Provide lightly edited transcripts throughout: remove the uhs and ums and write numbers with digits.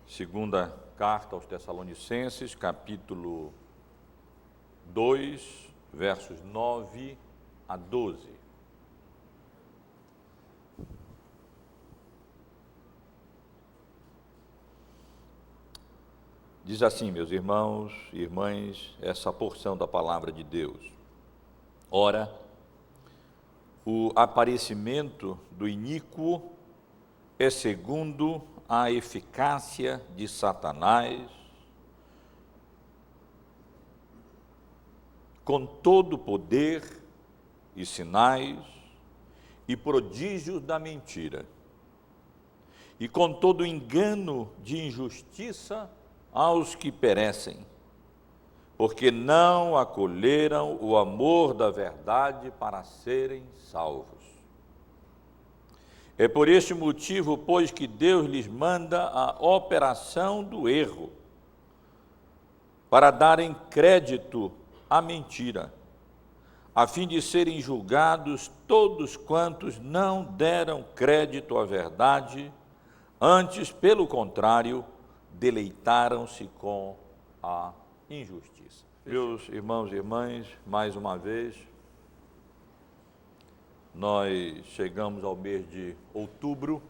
Segunda carta aos Tessalonicenses, capítulo 2, versos 9 a 12. Diz assim, meus irmãos e irmãs, essa porção da palavra de Deus. Ora, o aparecimento do iníquo é segundo a eficácia de Satanás, com todo o poder e sinais e prodígios da mentira, e com todo o engano de injustiça aos que perecem, porque não acolheram o amor da verdade para serem salvos. É por este motivo, pois, que Deus lhes manda a operação do erro, para darem crédito à mentira, a fim de serem julgados todos quantos não deram crédito à verdade, antes, pelo contrário, deleitaram-se com a injustiça. Meus irmãos e irmãs, mais uma vez, nós chegamos ao mês de outubro,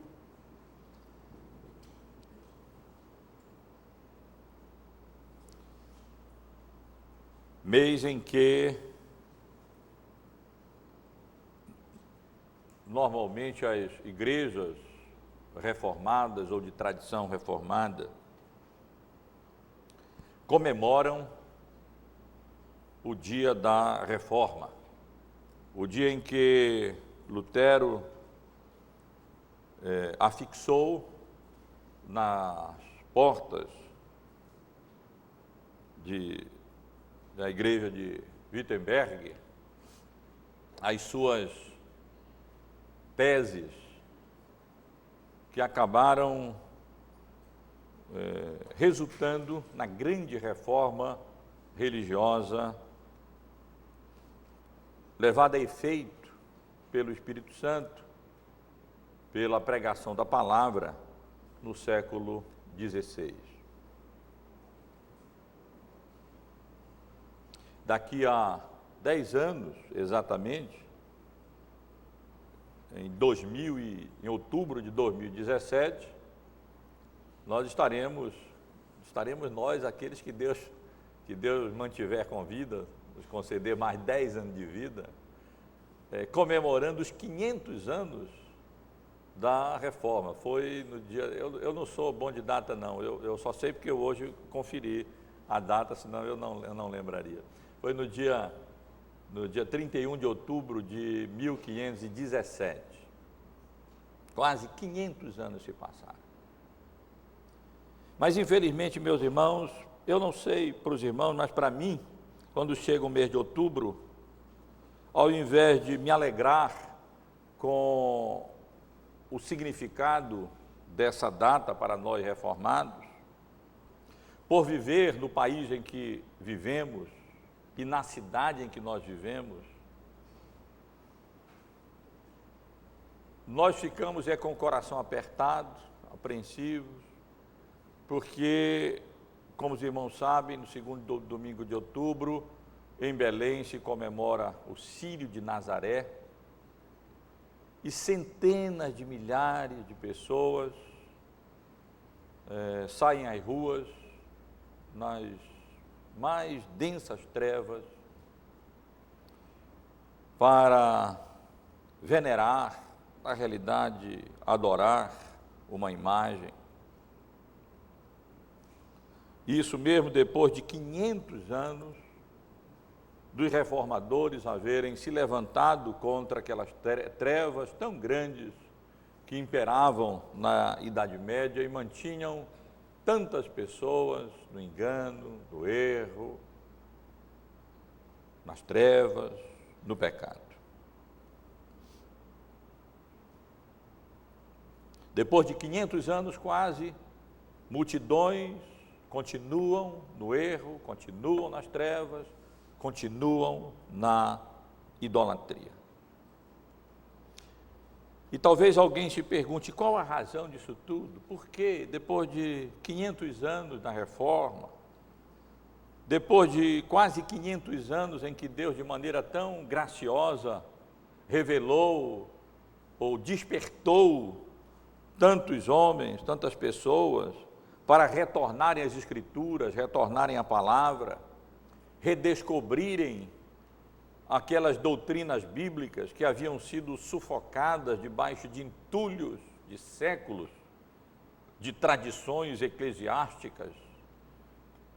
mês em que normalmente as igrejas reformadas ou de tradição reformada comemoram o dia da Reforma, o dia em que Lutero afixou nas portas da igreja de Wittenberg as suas teses que acabaram resultando na grande reforma religiosa levada a efeito pelo Espírito Santo, pela pregação da palavra no século XVI. Daqui a 10 anos, exatamente, em outubro de 2017, nós estaremos nós, aqueles que Deus mantiver com vida, nos conceder mais 10 anos de vida, comemorando os 500 anos da reforma. Foi no dia, eu não sou bom de data não, eu só sei porque eu hoje conferi a data, senão eu não lembraria. Foi no dia 31 de outubro de 1517. Quase 500 anos se passaram. Mas infelizmente, meus irmãos, eu não sei para os irmãos, mas para mim, quando chega o mês de outubro, ao invés de me alegrar com o significado dessa data para nós reformados, por viver no país em que vivemos e na cidade em que nós vivemos, nós ficamos com o coração apertado, apreensivos, porque, como os irmãos sabem, no segundo domingo de outubro, em Belém se comemora o Círio de Nazaré, e centenas de milhares de pessoas saem às ruas, nas mais densas trevas, para venerar, na realidade, adorar uma imagem. Isso mesmo depois de 500 anos dos reformadores haverem se levantado contra aquelas trevas tão grandes que imperavam na Idade Média e mantinham tantas pessoas no engano, no erro, nas trevas, no pecado. Depois de 500 anos quase, multidões continuam no erro, continuam nas trevas, continuam na idolatria. E talvez alguém se pergunte, qual a razão disso tudo? Por que, depois de 500 anos da reforma, depois de quase 500 anos em que Deus, de maneira tão graciosa, revelou ou despertou tantos homens, tantas pessoas, para retornarem às Escrituras, retornarem à palavra, redescobrirem aquelas doutrinas bíblicas que haviam sido sufocadas debaixo de entulhos de séculos, de tradições eclesiásticas,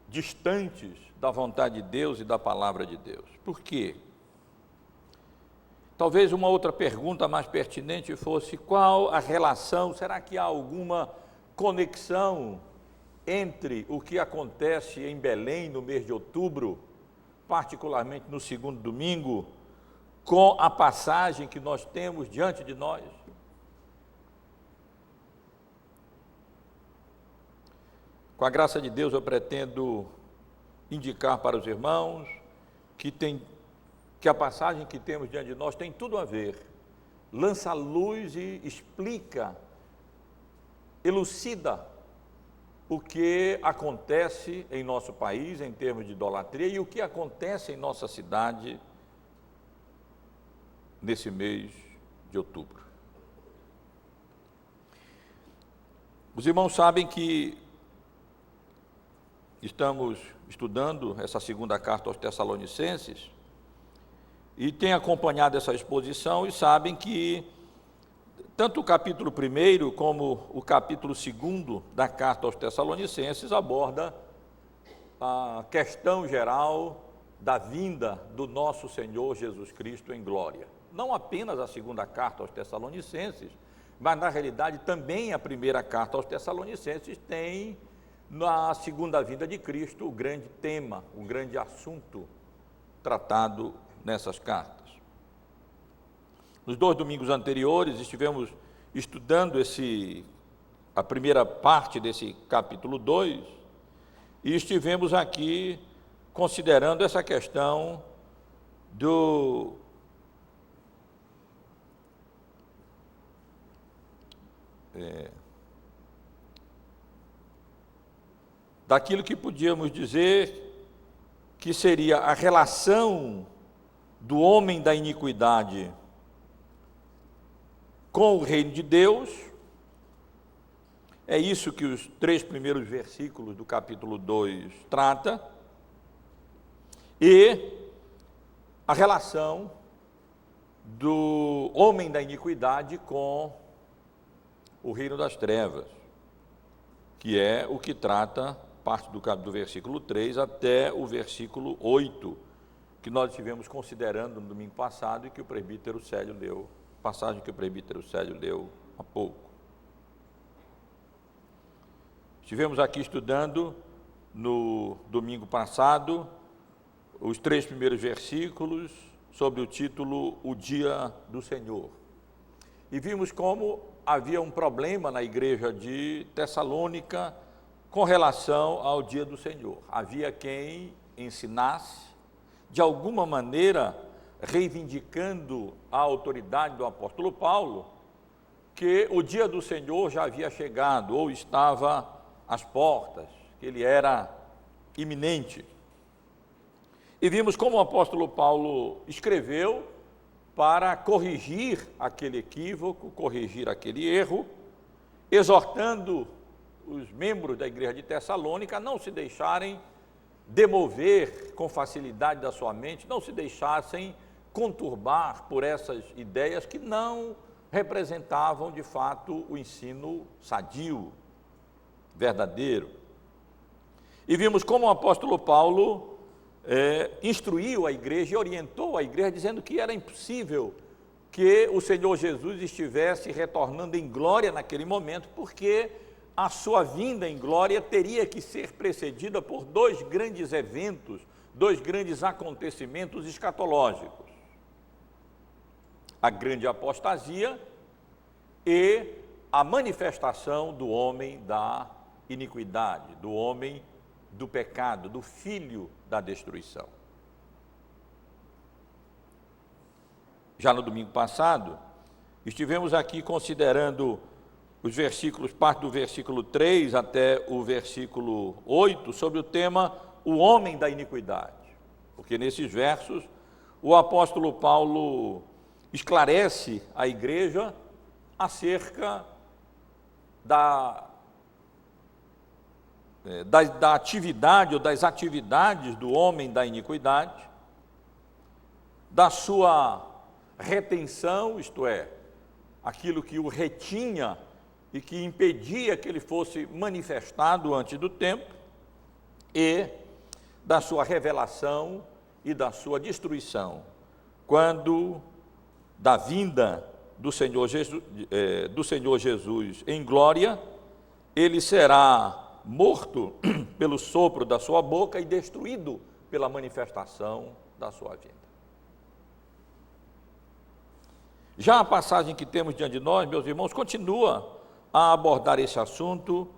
distantes da vontade de Deus e da palavra de Deus. Por quê? Talvez uma outra pergunta mais pertinente fosse: qual a relação, será que há alguma conexão entre o que acontece em Belém no mês de outubro, particularmente no segundo domingo, com a passagem que nós temos diante de nós? Com a graça de Deus, eu pretendo indicar para os irmãos que a passagem que temos diante de nós tem tudo a ver, lança luz e explica, elucida o que acontece em nosso país em termos de idolatria e o que acontece em nossa cidade nesse mês de outubro. Os irmãos sabem que estamos estudando essa segunda carta aos Tessalonicenses e têm acompanhado essa exposição e sabem que tanto o capítulo 1 como o capítulo 2 da carta aos Tessalonicenses aborda a questão geral da vinda do nosso Senhor Jesus Cristo em glória. Não apenas a segunda carta aos Tessalonicenses, mas na realidade também a primeira carta aos Tessalonicenses tem na segunda vinda de Cristo o grande tema, o grande assunto tratado nessas cartas. Nos 2 domingos anteriores estivemos estudando a primeira parte desse capítulo 2 e estivemos aqui considerando essa questão daquilo que podíamos dizer que seria a relação do homem da iniquidade com o reino de Deus. É isso que os 3 primeiros versículos do capítulo 2 trata, e a relação do homem da iniquidade com o reino das trevas, que é o que trata parte do versículo 3 até o versículo 8, que nós estivemos considerando no domingo passado e que o presbítero Célio leu, passagem que o presbítero Célio leu há pouco. Estivemos aqui estudando no domingo passado os 3 primeiros versículos sob o título O Dia do Senhor. E vimos como havia um problema na igreja de Tessalônica com relação ao Dia do Senhor. Havia quem ensinasse, de alguma maneira, reivindicando a autoridade do apóstolo Paulo, que o dia do Senhor já havia chegado, ou estava às portas, que ele era iminente. E vimos como o apóstolo Paulo escreveu para corrigir aquele equívoco, corrigir aquele erro, exortando os membros da igreja de Tessalônica a não se deixarem demover com facilidade da sua mente, não se deixassem conturbar por essas ideias que não representavam de fato o ensino sadio, verdadeiro. E vimos como o apóstolo Paulo instruiu a igreja e orientou a igreja, dizendo que era impossível que o Senhor Jesus estivesse retornando em glória naquele momento, porque a sua vinda em glória teria que ser precedida por 2 grandes eventos, 2 grandes acontecimentos escatológicos: a grande apostasia e a manifestação do homem da iniquidade, do homem do pecado, do filho da destruição. Já no domingo passado, Estivemos aqui considerando os versículos, parte do versículo 3 até o versículo 8, sobre o tema o homem da iniquidade. Porque nesses versos o apóstolo Paulo esclarece a igreja acerca da atividade ou das atividades do homem da iniquidade, da sua retenção, isto é, aquilo que o retinha e que impedia que ele fosse manifestado antes do tempo, e da sua revelação e da sua destruição, quando da vinda do Senhor Jesus em glória, ele será morto pelo sopro da sua boca e destruído pela manifestação da sua vinda. Já a passagem que temos diante de nós, meus irmãos, continua a abordar esse assunto.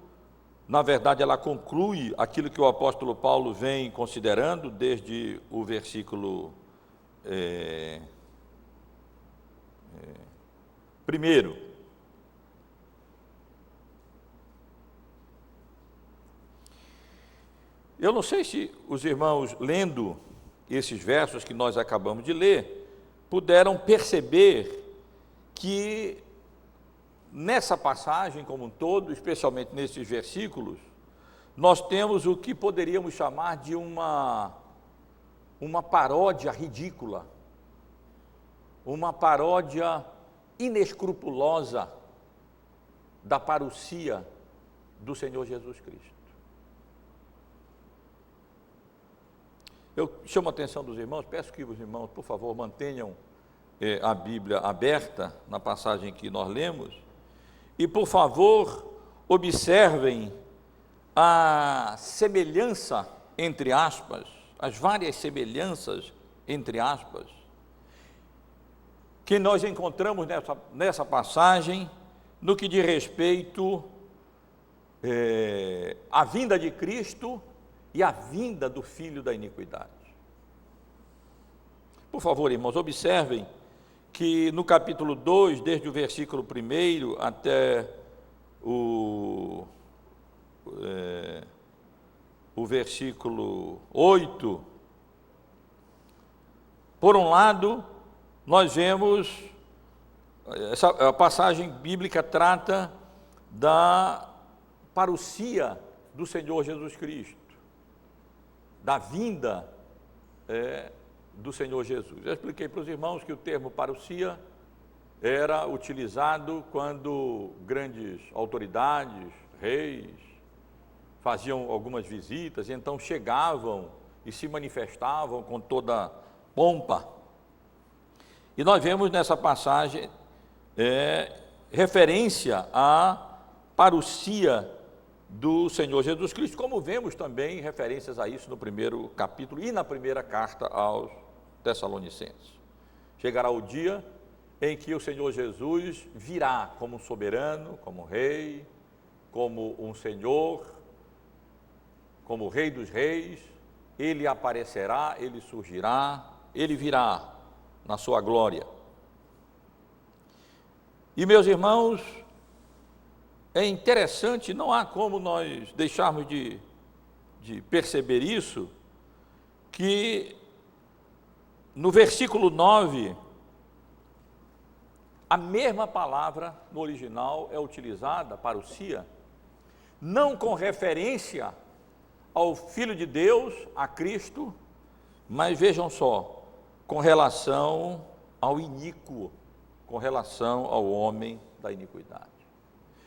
Na verdade, ela conclui aquilo que o apóstolo Paulo vem considerando desde o versículo 1. Eu não sei se os irmãos, lendo esses versos que nós acabamos de ler, puderam perceber que nessa passagem como um todo, especialmente nesses versículos, nós temos o que poderíamos chamar de uma paródia ridícula, uma paródia inescrupulosa da parousia do Senhor Jesus Cristo. Eu chamo a atenção dos irmãos, peço que os irmãos, por favor, mantenham a Bíblia aberta na passagem que nós lemos, e, por favor, observem a semelhança, entre aspas, as várias semelhanças, entre aspas, que nós encontramos nessa passagem, no que diz respeito à vinda de Cristo e à vinda do Filho da iniquidade. Por favor, irmãos, observem que no capítulo 2, desde o versículo 1 até o versículo 8, por um lado, nós vemos, a passagem bíblica trata da parousia do Senhor Jesus Cristo, da vinda do Senhor Jesus. Eu expliquei para os irmãos que o termo parousia era utilizado quando grandes autoridades, reis, faziam algumas visitas e então chegavam e se manifestavam com toda pompa. E nós vemos nessa passagem referência à parousia do Senhor Jesus Cristo, como vemos também referências a isso no primeiro capítulo e na primeira carta aos Tessalonicenses. Chegará o dia em que o Senhor Jesus virá como um soberano, como um rei, como um Senhor, como o Rei dos Reis. Ele aparecerá, ele surgirá, ele virá na sua glória. E, meus irmãos, é interessante, não há como nós deixarmos de perceber isso, que no versículo 9, a mesma palavra no original é utilizada, parousia, não com referência ao Filho de Deus, a Cristo, mas vejam só, com relação ao iníquo, com relação ao homem da iniquidade.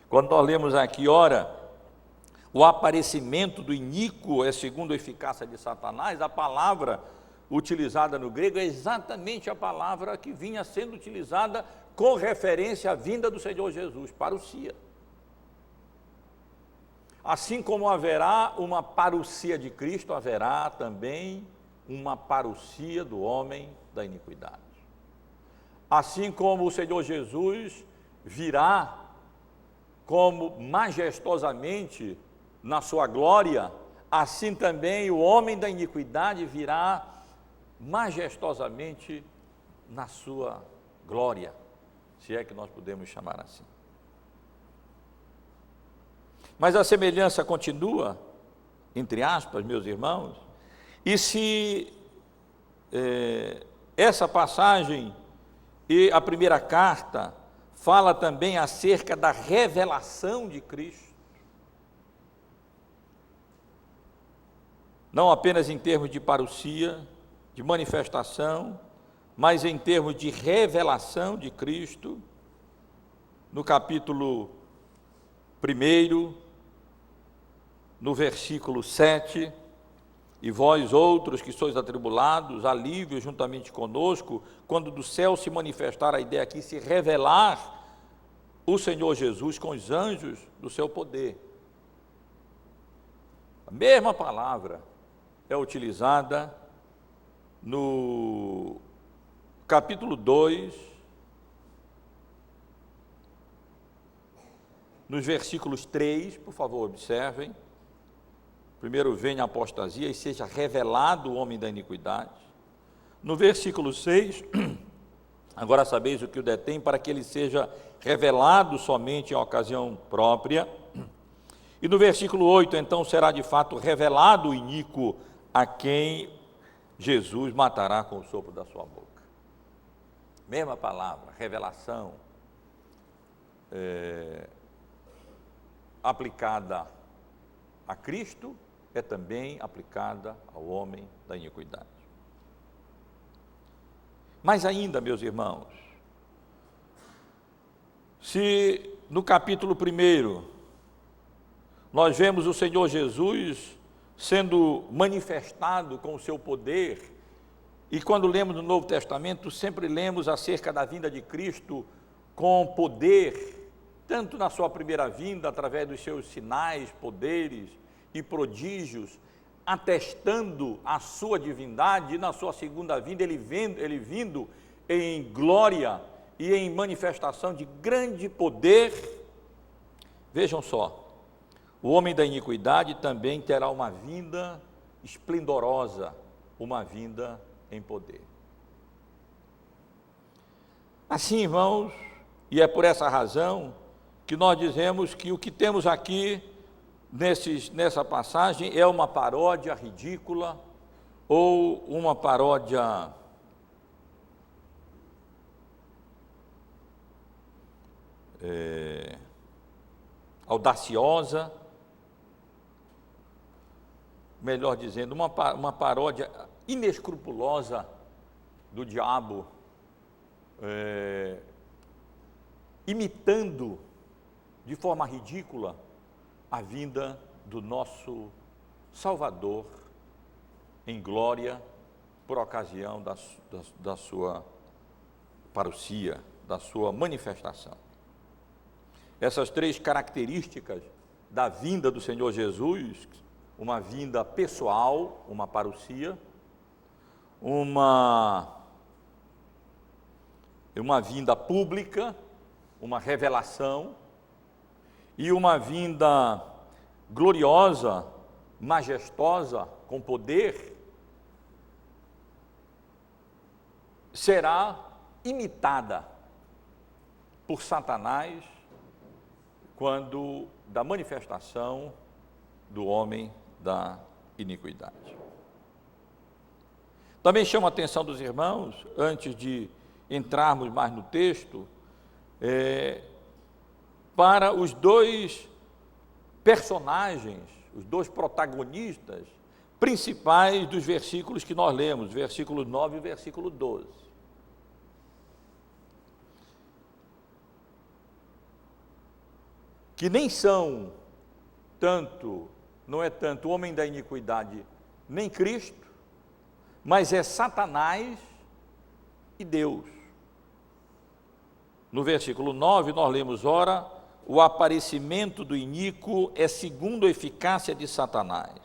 Quando nós lemos aqui, ora, o aparecimento do iníquo é segundo a eficácia de Satanás, a palavra utilizada no grego é exatamente a palavra que vinha sendo utilizada com referência à vinda do Senhor Jesus, parousia. Assim como haverá uma parousia de Cristo, haverá também uma parousia do homem da iniquidade. Assim como o Senhor Jesus virá como majestosamente na sua glória, assim também o homem da iniquidade virá majestosamente na sua glória. se é que nós podemos chamar assim. Mas a semelhança continua, entre aspas, meus irmãos, e se essa passagem e a primeira carta fala também acerca da revelação de Cristo, não apenas em termos de parousia, de manifestação, mas em termos de revelação de Cristo, no capítulo 1, no versículo 7, e vós outros que sois atribulados, alívio juntamente conosco, quando do céu se manifestar, a ideia aqui, se revelar o Senhor Jesus com os anjos do seu poder. A mesma palavra é utilizada no capítulo 2, nos versículos 3, por favor, observem. Primeiro venha a apostasia e seja revelado o homem da iniquidade. No versículo 6, agora sabeis o que o detém, para que ele seja revelado somente em ocasião própria. E no versículo 8, então será de fato revelado o iníquo, a quem Jesus matará com o sopro da sua boca. Mesma palavra, revelação, aplicada a Cristo, é também aplicada ao homem da iniquidade. Mas ainda, meus irmãos, se no capítulo 1 nós vemos o Senhor Jesus sendo manifestado com o seu poder, e quando lemos no Novo Testamento, sempre lemos acerca da vinda de Cristo com poder, tanto na sua primeira vinda, através dos seus sinais, poderes e prodígios, atestando a sua divindade, e na sua segunda vinda, ele vindo em glória e em manifestação de grande poder. Vejam só, o homem da iniquidade também terá uma vinda esplendorosa, uma vinda em poder. Assim, irmãos, e é por essa razão que nós dizemos que o que temos aqui nessa passagem é uma paródia ridícula ou uma paródia audaciosa, melhor dizendo, uma paródia inescrupulosa do diabo, imitando de forma ridícula a vinda do nosso Salvador em glória por ocasião da sua parousia, da sua manifestação. Essas três características da vinda do Senhor Jesus, uma vinda pessoal, uma parousia, uma vinda pública, uma revelação, e uma vinda gloriosa, majestosa, com poder, será imitada por Satanás quando da manifestação do homem da iniquidade. Também chama a atenção dos irmãos, antes de entrarmos mais no texto, para os dois personagens, os dois protagonistas principais dos versículos que nós lemos, versículo 9 e versículo 12. Que nem são não é tanto o homem da iniquidade, nem Cristo, mas é Satanás e Deus. No versículo 9 nós lemos, ora, o aparecimento do iníquo é segundo a eficácia de Satanás.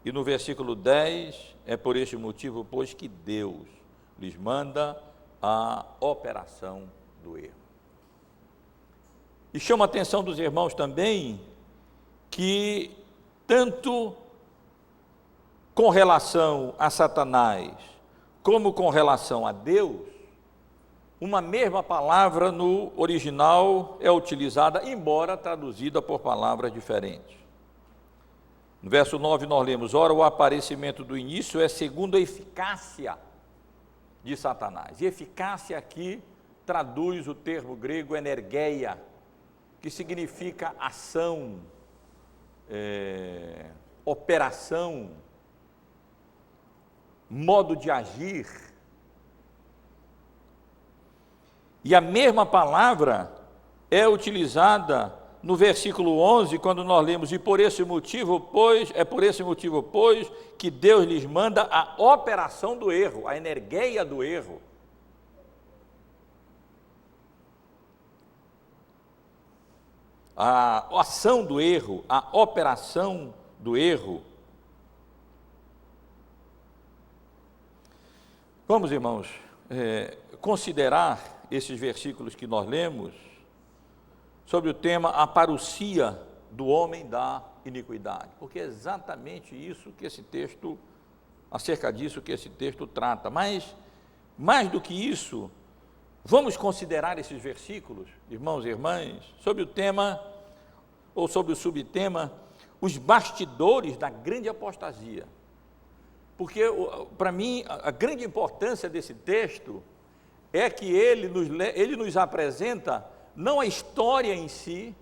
E no versículo 10, é por este motivo, pois, que Deus lhes manda a operação do erro. E chama a atenção dos irmãos também que, tanto com relação a Satanás, como com relação a Deus, uma mesma palavra no original é utilizada, embora traduzida por palavras diferentes. No verso 9 nós lemos: ora, o aparecimento do início é segundo a eficácia de Satanás. E eficácia aqui traduz o termo grego energeia, que significa ação, operação, modo de agir. E a mesma palavra é utilizada no versículo 11, quando nós lemos: e por esse motivo, pois, que Deus lhes manda a operação do erro, a energeia do erro. A ação do erro, a operação do erro. Vamos, irmãos, considerar esses versículos que nós lemos sobre o tema a parousia do homem da iniquidade, porque é exatamente isso que esse texto, acerca disso que esse texto trata. Mas, mais do que isso, vamos considerar esses versículos, irmãos e irmãs, sobre o tema, ou sobre o subtema, os bastidores da grande apostasia. Porque, para mim, a grande importância desse texto é que ele nos apresenta não a história em si,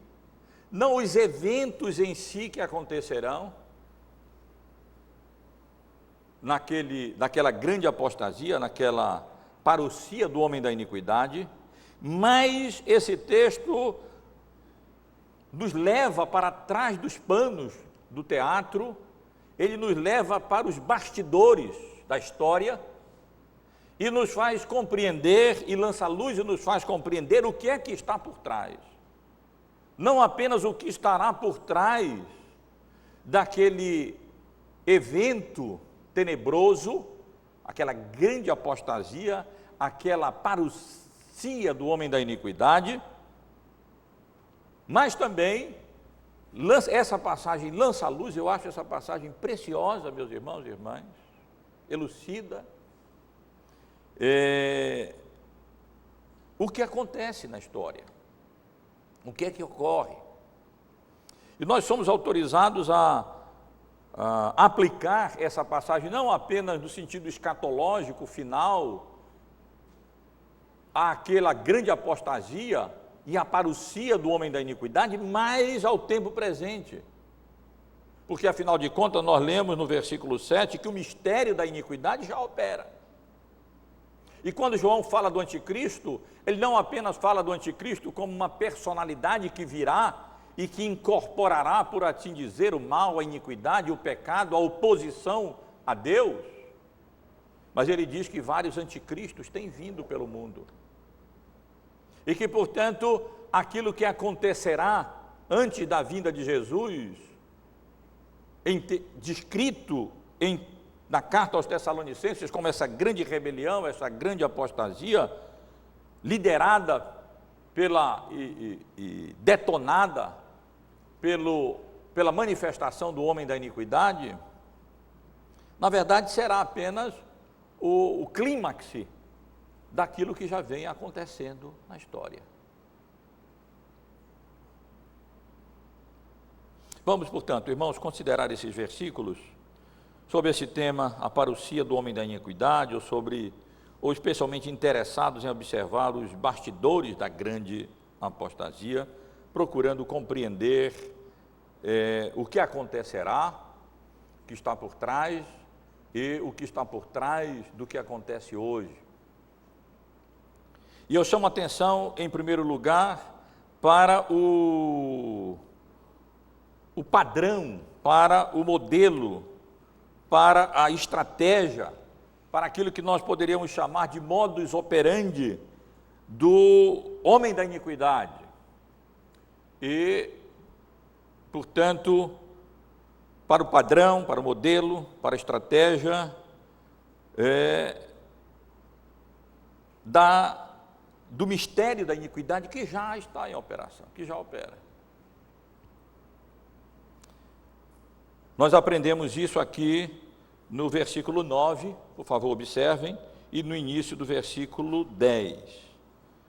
não os eventos em si que acontecerão naquela grande apostasia, naquela parousia do homem da iniquidade, mas esse texto nos leva para trás dos panos do teatro, ele nos leva para os bastidores da história, e nos faz compreender, e lança luz e nos faz compreender o que é que está por trás. Não apenas o que estará por trás daquele evento tenebroso, aquela grande apostasia, aquela parousia do homem da iniquidade, mas também, essa passagem lança luz, eu acho essa passagem preciosa, meus irmãos e irmãs, elucida, o que acontece na história, o que é que ocorre. E nós somos autorizados a aplicar essa passagem, não apenas no sentido escatológico final, àquela grande apostasia e a parousia do homem da iniquidade, mas ao tempo presente. Porque, afinal de contas, nós lemos no versículo 7 que o mistério da iniquidade já opera. E quando João fala do anticristo, ele não apenas fala do anticristo como uma personalidade que virá e que incorporará, por assim dizer, o mal, a iniquidade, o pecado, a oposição a Deus, mas ele diz que vários anticristos têm vindo pelo mundo. E que, portanto, aquilo que acontecerá antes da vinda de Jesus, descrito na carta aos Tessalonicenses como essa grande rebelião, essa grande apostasia, liderada e detonada pela manifestação do homem da iniquidade, na verdade será apenas o clímax daquilo que já vem acontecendo na história. Vamos, portanto, irmãos, considerar esses versículos sobre esse tema, a parousia do homem da iniquidade, ou especialmente interessados em observar os bastidores da grande apostasia, procurando compreender o que acontecerá, o que está por trás, e o que está por trás do que acontece hoje. E eu chamo a atenção, em primeiro lugar, para o padrão, para o modelo, para a estratégia, para aquilo que nós poderíamos chamar de modus operandi do homem da iniquidade. E, portanto, para o padrão, para o modelo, para a estratégia do mistério da iniquidade que já está em operação, que já opera. Nós aprendemos isso aqui no versículo 9, por favor, observem, e no início do versículo 10.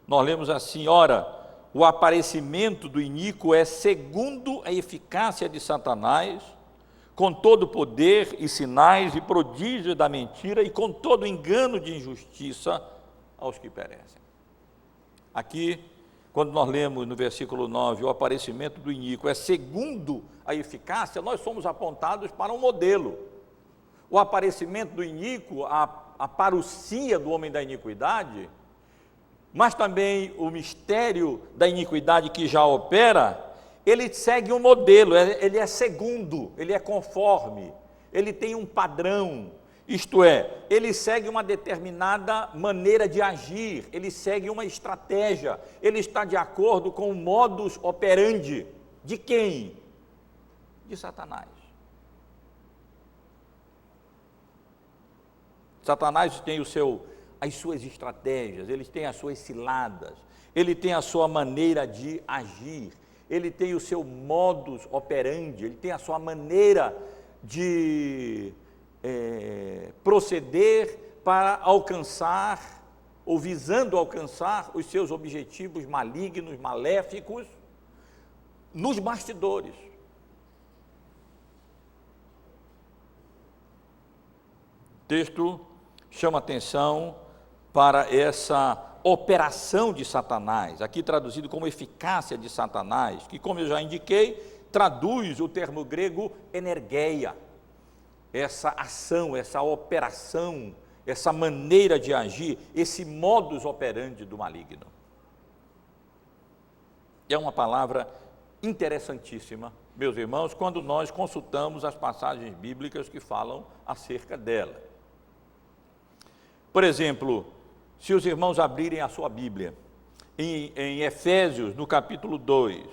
nós lemos assim: ora, o aparecimento do iníquo é segundo a eficácia de Satanás, com todo o poder e sinais e prodígios da mentira e com todo o engano de injustiça aos que perecem. Aqui, quando nós lemos no versículo 9, o aparecimento do iníquo é segundo a eficácia, nós somos apontados para um modelo. O aparecimento do iníquo, a parousia do homem da iniquidade, mas também o mistério da iniquidade que já opera, ele segue um modelo, ele é segundo, ele é conforme, ele tem um padrão, isto é, ele segue uma determinada maneira de agir, ele segue uma estratégia, ele está de acordo com o modus operandi. De quem? De Satanás. Satanás tem as suas estratégias, ele tem as suas ciladas, ele tem a sua maneira de agir, ele tem o seu modus operandi, ele tem a sua maneira de proceder para alcançar, ou visando alcançar, os seus objetivos malignos, maléficos, nos bastidores. O texto chama atenção para essa operação de Satanás, aqui traduzido como eficácia de Satanás, que, como eu já indiquei, traduz o termo grego energeia, essa ação, essa operação, essa maneira de agir, esse modus operandi do maligno. É uma palavra interessantíssima, meus irmãos, quando nós consultamos as passagens bíblicas que falam acerca dela. Por exemplo, se os irmãos abrirem a sua Bíblia em Efésios, no capítulo 2,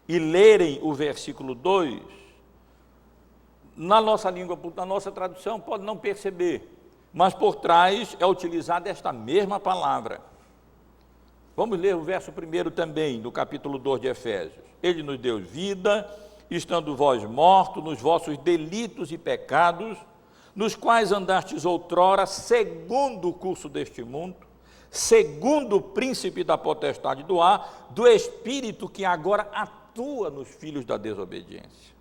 e lerem o versículo 2, na nossa língua, na nossa tradução, pode não perceber, mas por trás é utilizada esta mesma palavra. Vamos ler o verso 1 também, do capítulo 2 de Efésios. Ele nos deu vida, estando vós mortos nos vossos delitos e pecados, nos quais andastes outrora, segundo o curso deste mundo, segundo o príncipe da potestade do ar, do espírito que agora atua nos filhos da desobediência,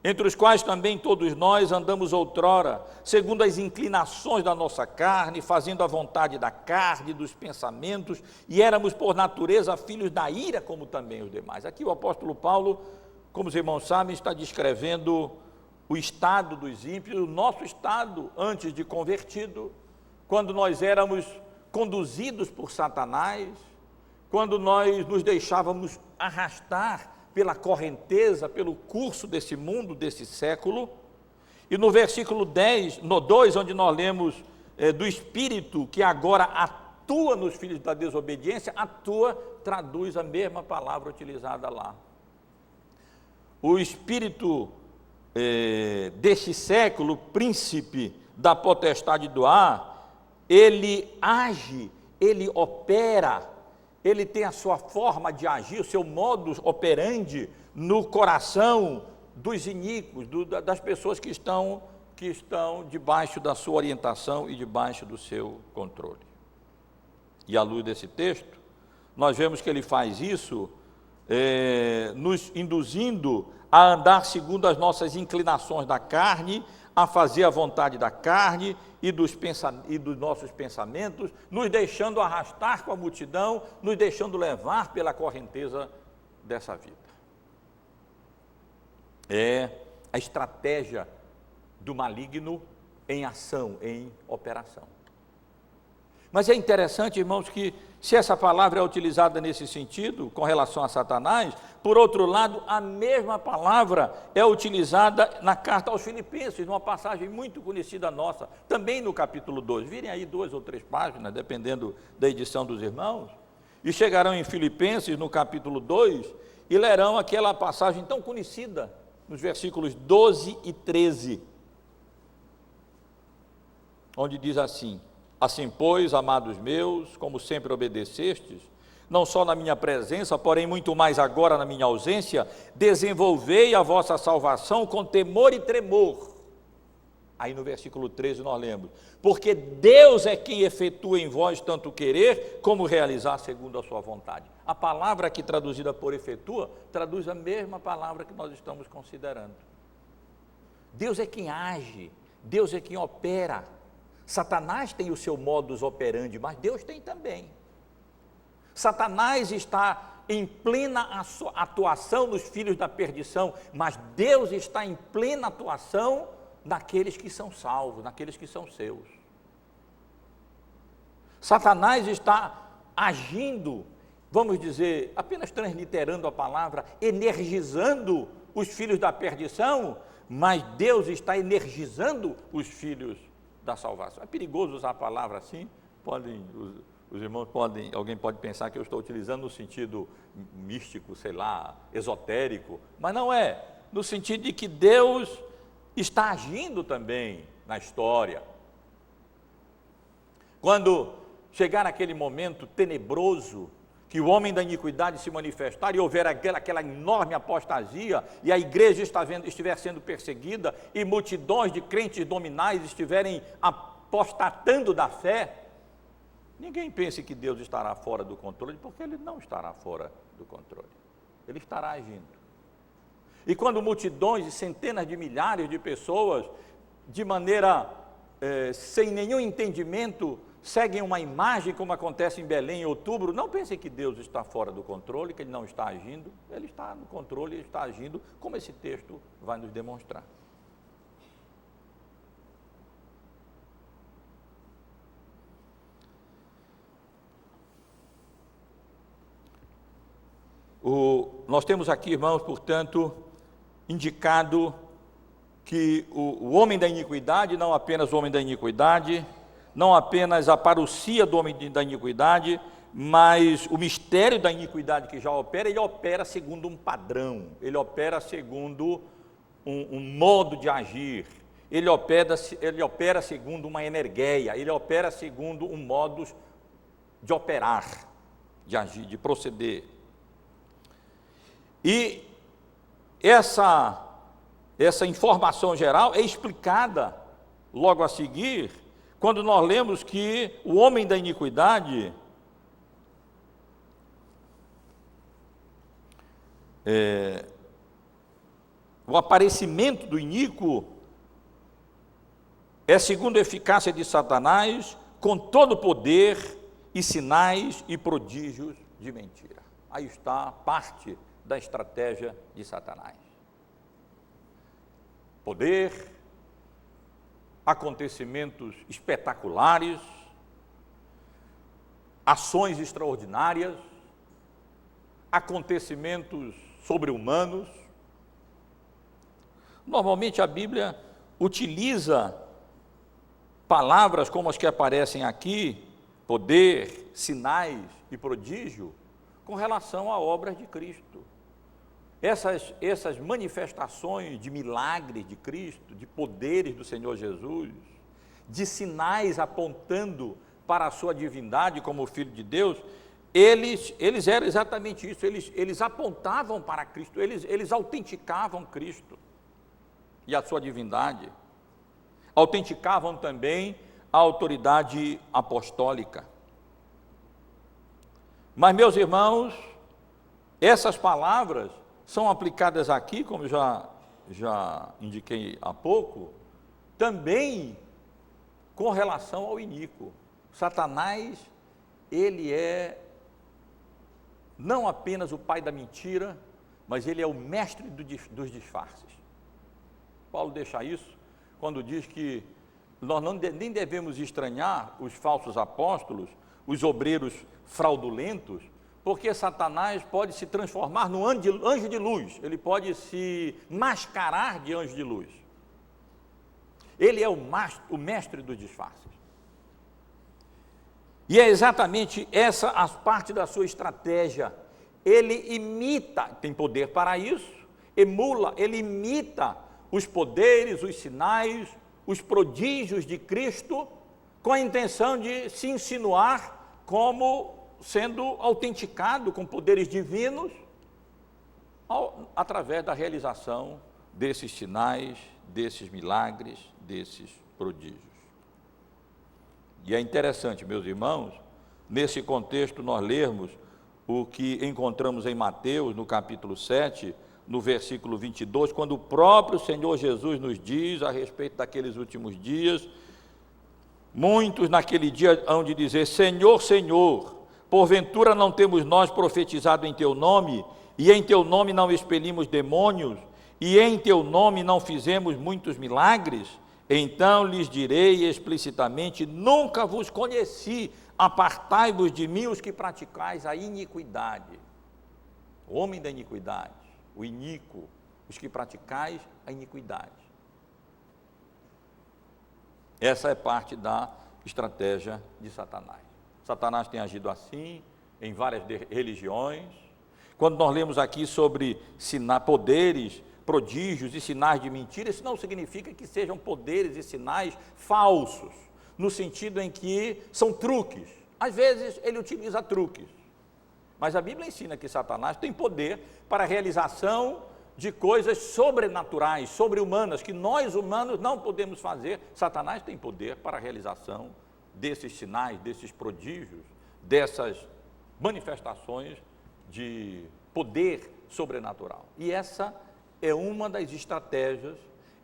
entre os quais também todos nós andamos outrora, segundo as inclinações da nossa carne, fazendo a vontade da carne, dos pensamentos, e éramos por natureza filhos da ira, como também os demais. Aqui o apóstolo Paulo, como os irmãos sabem, está descrevendo o estado dos ímpios, o nosso estado antes de convertido, quando nós éramos conduzidos por Satanás, quando nós nos deixávamos arrastar pela correnteza, pelo curso desse mundo, desse século. E no versículo 10, no 2, onde nós lemos do Espírito que agora atua nos filhos da desobediência, atua, traduz a mesma palavra utilizada lá. O Espírito deste século, príncipe da potestade do ar, ele age, ele opera, ele tem a sua forma de agir, o seu modus operandi no coração dos iníquos, das pessoas que estão debaixo da sua orientação e debaixo do seu controle. E à luz desse texto, nós vemos que ele faz isso, nos induzindo a andar segundo as nossas inclinações da carne, a fazer a vontade da carne e dos nossos pensamentos, nos deixando arrastar com a multidão, nos deixando levar pela correnteza dessa vida. É a estratégia do maligno em ação, em operação. Mas é interessante, irmãos, que se essa palavra é utilizada nesse sentido, com relação a Satanás, por outro lado, a mesma palavra é utilizada na carta aos Filipenses, numa passagem muito conhecida nossa, também no capítulo 2. Virem aí 2 ou 3 páginas, dependendo da edição dos irmãos, e chegarão em Filipenses, no capítulo 2, e lerão aquela passagem tão conhecida, nos versículos 12 e 13, onde diz assim: assim, pois, amados meus, como sempre obedecestes, não só na minha presença, porém muito mais agora na minha ausência, desenvolvei a vossa salvação com temor e tremor. Aí no versículo 13 nós lemos: porque Deus é quem efetua em vós tanto querer como realizar segundo a sua vontade. A palavra aqui traduzida por efetua, traduz a mesma palavra que nós estamos considerando. Deus é quem age, Deus é quem opera. Satanás tem o seu modus operandi, mas Deus tem também. Satanás está em plena atuação nos filhos da perdição, mas Deus está em plena atuação naqueles que são salvos, naqueles que são seus. Satanás está agindo, vamos dizer, apenas transliterando a palavra, energizando os filhos da perdição, mas Deus está energizando os filhos da salvação. É perigoso usar a palavra assim, os irmãos podem, alguém pode pensar que eu estou utilizando no sentido místico, sei lá, esotérico, mas não é, no sentido de que Deus está agindo também na história. Quando chegar aquele momento tenebroso, que o homem da iniquidade se manifestar e houver aquela enorme apostasia, e a igreja estiver sendo perseguida, e multidões de crentes nominais estiverem apostatando da fé, ninguém pense que Deus estará fora do controle, porque Ele não estará fora do controle. Ele estará agindo. E quando multidões e centenas de milhares de pessoas, de maneira sem nenhum entendimento, seguem uma imagem, como acontece em Belém em outubro, não pensem que Deus está fora do controle, que Ele não está agindo. Ele está no controle, Ele está agindo, como esse texto vai nos demonstrar. Nós temos aqui, irmãos, portanto, indicado que o homem da iniquidade, não apenas o homem da iniquidade, não apenas a parousia do homem da iniquidade, mas o mistério da iniquidade que já opera, ele opera segundo um padrão, ele opera segundo um modo de agir, ele opera segundo uma energeia, ele opera segundo um modus de operar, de agir, de proceder. E essa informação geral é explicada logo a seguir, quando nós lemos que o homem da iniquidade o aparecimento do iníquo é segundo a eficácia de Satanás, com todo poder e sinais e prodígios de mentira. Aí está parte da estratégia de Satanás. Poder, acontecimentos espetaculares, ações extraordinárias, acontecimentos sobre-humanos. Normalmente a Bíblia utiliza palavras como as que aparecem aqui, poder, sinais e prodígio, com relação a obras de Cristo. Essas manifestações de milagres de Cristo, de poderes do Senhor Jesus, de sinais apontando para a sua divindade como Filho de Deus, eles eram exatamente isso, eles apontavam para Cristo, eles autenticavam Cristo e a sua divindade, autenticavam também a autoridade apostólica. Mas, meus irmãos, essas palavras são aplicadas aqui, como já indiquei há pouco, também com relação ao iníquo. Satanás, ele é não apenas o pai da mentira, mas ele é o mestre dos disfarces. Paulo deixa isso quando diz que nós nem devemos estranhar os falsos apóstolos, os obreiros fraudulentos, porque Satanás pode se transformar num anjo de luz, ele pode se mascarar de anjo de luz. Ele é o mestre dos disfarces. E é exatamente essa a parte da sua estratégia. Ele imita, tem poder para isso, ele imita os poderes, os sinais, os prodígios de Cristo, com a intenção de se insinuar como sendo autenticado com poderes divinos através da realização desses sinais, desses milagres, desses prodígios. E é interessante, meus irmãos, nesse contexto nós lermos o que encontramos em Mateus, no capítulo 7, no versículo 22, quando o próprio Senhor Jesus nos diz a respeito daqueles últimos dias: muitos naquele dia hão de dizer: Senhor, Senhor, porventura não temos nós profetizado em Teu nome, e em Teu nome não expelimos demônios, e em Teu nome não fizemos muitos milagres? Então lhes direi explicitamente: nunca vos conheci, apartai-vos de mim os que praticais a iniquidade. O homem da iniquidade, o iníquo, os que praticais a iniquidade. Essa é parte da estratégia de Satanás. Satanás tem agido assim em várias religiões. Quando nós lemos aqui sobre poderes, prodígios e sinais de mentira, isso não significa que sejam poderes e sinais falsos, no sentido em que são truques. Às vezes ele utiliza truques, mas a Bíblia ensina que Satanás tem poder para a realização de coisas sobrenaturais, sobre-humanas, que nós humanos não podemos fazer. Satanás tem poder para a realização desses sinais, desses prodígios, dessas manifestações de poder sobrenatural. E essa é uma das estratégias,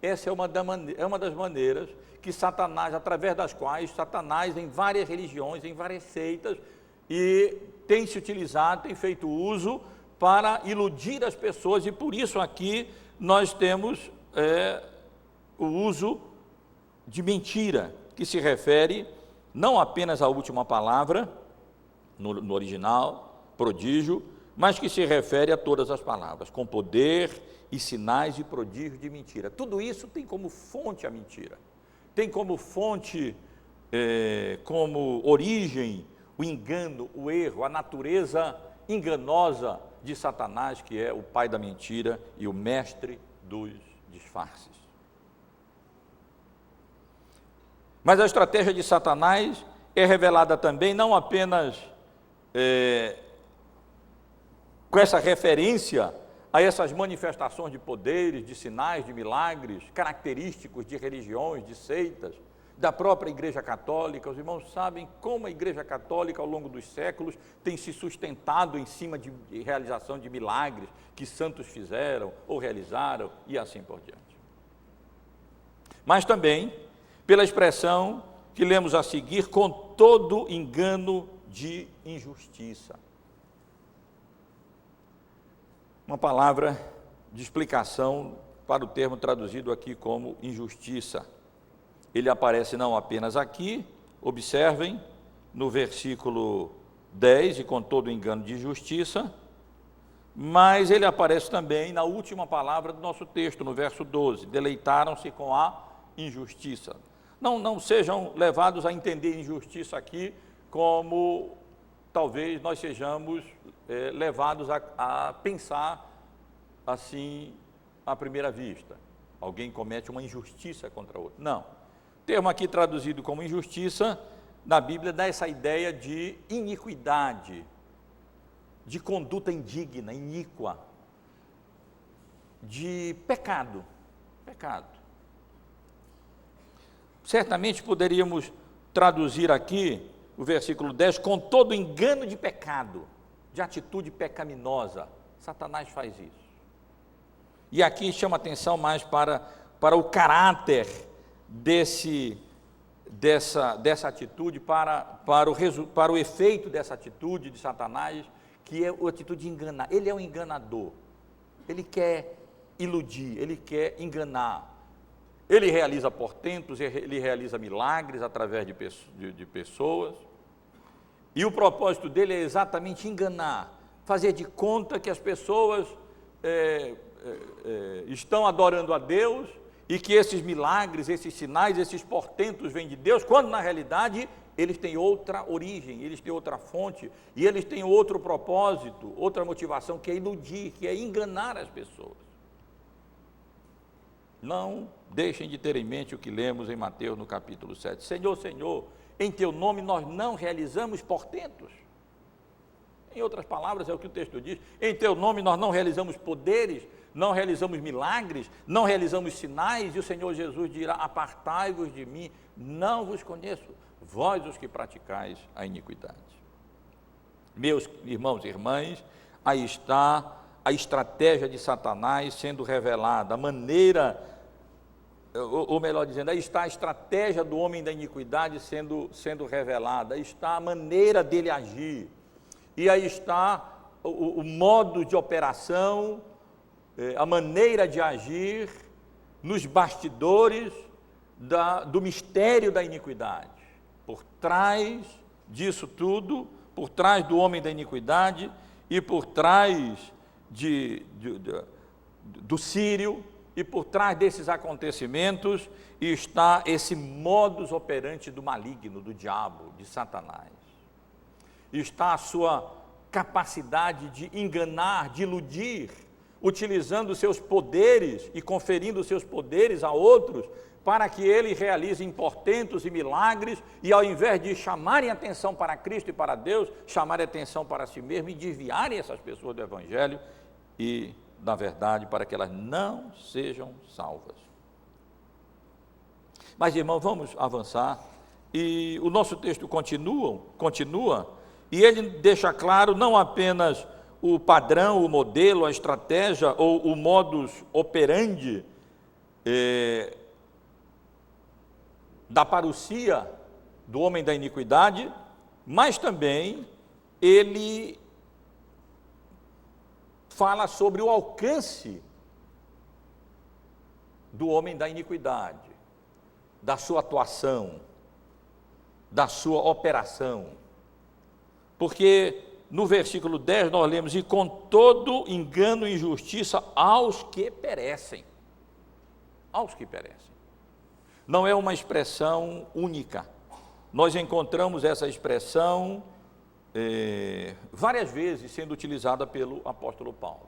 essa é uma das maneiras que Satanás, através das quais Satanás, em várias religiões, em várias seitas, e tem se utilizado, tem feito uso para iludir as pessoas, e por isso aqui nós temos o uso de mentira, que se refere não apenas à última palavra, no original, prodígio, mas que se refere a todas as palavras, com poder e sinais e prodígios de mentira. Tudo isso tem como fonte a mentira, tem como fonte, como origem, o engano, o erro, a natureza enganosa de Satanás, que é o pai da mentira e o mestre dos disfarces. Mas a estratégia de Satanás é revelada também não apenas com essa referência a essas manifestações de poderes, de sinais, de milagres, característicos de religiões, de seitas, da própria Igreja Católica. Os irmãos sabem como a Igreja Católica, ao longo dos séculos, tem se sustentado em cima de realização de milagres que santos fizeram ou realizaram, e assim por diante. Mas também pela expressão que lemos a seguir: com todo engano de injustiça. Uma palavra de explicação para o termo traduzido aqui como injustiça. Ele aparece não apenas aqui, observem, no versículo 10, e com todo engano de justiça, mas ele aparece também na última palavra do nosso texto, no verso 12, deleitaram-se com a injustiça. Não sejam levados a entender injustiça aqui como talvez nós sejamos levados a pensar assim à primeira vista. Alguém comete uma injustiça contra outro. Não. O termo aqui traduzido como injustiça, na Bíblia dá essa ideia de iniquidade, de conduta indigna, iníqua, de pecado. Certamente poderíamos traduzir aqui o versículo 10, com todo engano de pecado, de atitude pecaminosa. Satanás faz isso. E aqui chama atenção mais para o caráter dessa atitude, para o efeito dessa atitude de Satanás, que é a atitude de enganar. Ele é um enganador, ele quer iludir, ele quer enganar. Ele realiza portentos, ele realiza milagres através de pessoas, e o propósito dele é exatamente enganar, fazer de conta que as pessoas estão adorando a Deus, e que esses milagres, esses sinais, esses portentos vêm de Deus, quando na realidade eles têm outra origem, eles têm outra fonte, e eles têm outro propósito, outra motivação, que é iludir, que é enganar as pessoas. Não deixem de ter em mente o que lemos em Mateus no capítulo 7. Senhor, Senhor, em Teu nome nós não realizamos portentos. Em outras palavras, é o que o texto diz: em teu nome nós não realizamos poderes, não realizamos milagres, não realizamos sinais, e o Senhor Jesus dirá: apartai-vos de mim, não vos conheço, vós os que praticais a iniquidade. Meus irmãos e irmãs, aí está a estratégia de Satanás sendo revelada, a maneira, ou melhor dizendo, aí está a estratégia do homem da iniquidade sendo revelada, aí está a maneira dele agir, e aí está o modo de operação, a maneira de agir nos bastidores do mistério da iniquidade. Por trás disso tudo, por trás do homem da iniquidade e por trás do Sírio, e por trás desses acontecimentos está esse modus operandi do maligno, do diabo, de Satanás. Está a sua capacidade de enganar, de iludir, utilizando seus poderes e conferindo seus poderes a outros, para que ele realize portentos e milagres, e ao invés de chamarem atenção para Cristo e para Deus, chamarem atenção para si mesmo e desviarem essas pessoas do Evangelho e da verdade, para que elas não sejam salvas. Mas, irmão, vamos avançar, e o nosso texto continua, e ele deixa claro não apenas o padrão, o modelo, a estratégia ou o modus operandi da parousia do homem da iniquidade, mas também ele fala sobre o alcance do homem da iniquidade, da sua atuação, da sua operação. Porque no versículo 10 nós lemos: e com todo engano e injustiça aos que perecem. Aos que perecem. Não é uma expressão única. Nós encontramos essa expressão várias vezes sendo utilizada pelo apóstolo Paulo.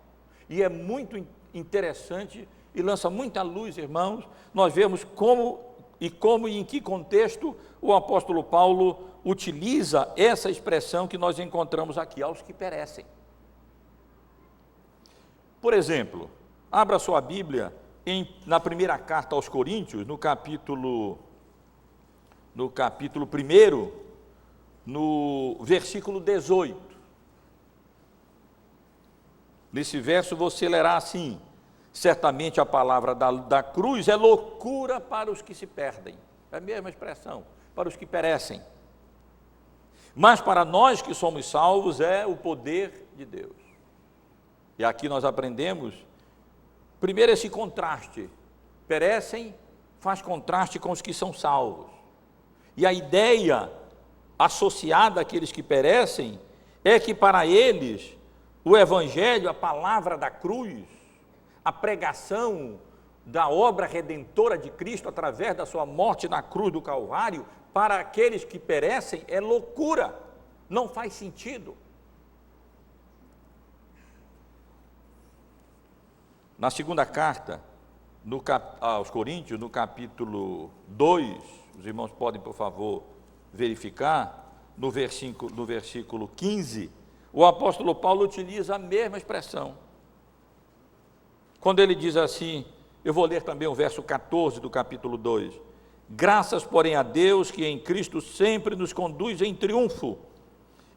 E é muito interessante e lança muita luz, irmãos, nós vemos como e em que contexto o apóstolo Paulo utiliza essa expressão que nós encontramos aqui: aos que perecem. Por exemplo, abra sua Bíblia na primeira carta aos Coríntios, no capítulo 1, no versículo 18. Nesse verso você lerá assim: certamente a palavra da cruz é loucura para os que se perdem. É a mesma expressão, para os que perecem. Mas para nós que somos salvos é o poder de Deus. E aqui nós aprendemos, primeiro, esse contraste. Perecem faz contraste com os que são salvos. E a ideia associada àqueles que perecem é que para eles o Evangelho, a palavra da cruz, a pregação da obra redentora de Cristo através da sua morte na cruz do Calvário, para aqueles que perecem é loucura, não faz sentido. Na segunda carta aos Coríntios, no capítulo 2, os irmãos podem, por favor, verificar, no versículo 15, o apóstolo Paulo utiliza a mesma expressão. Quando ele diz assim, eu vou ler também o verso 14 do capítulo 2, graças, porém, a Deus que em Cristo sempre nos conduz em triunfo,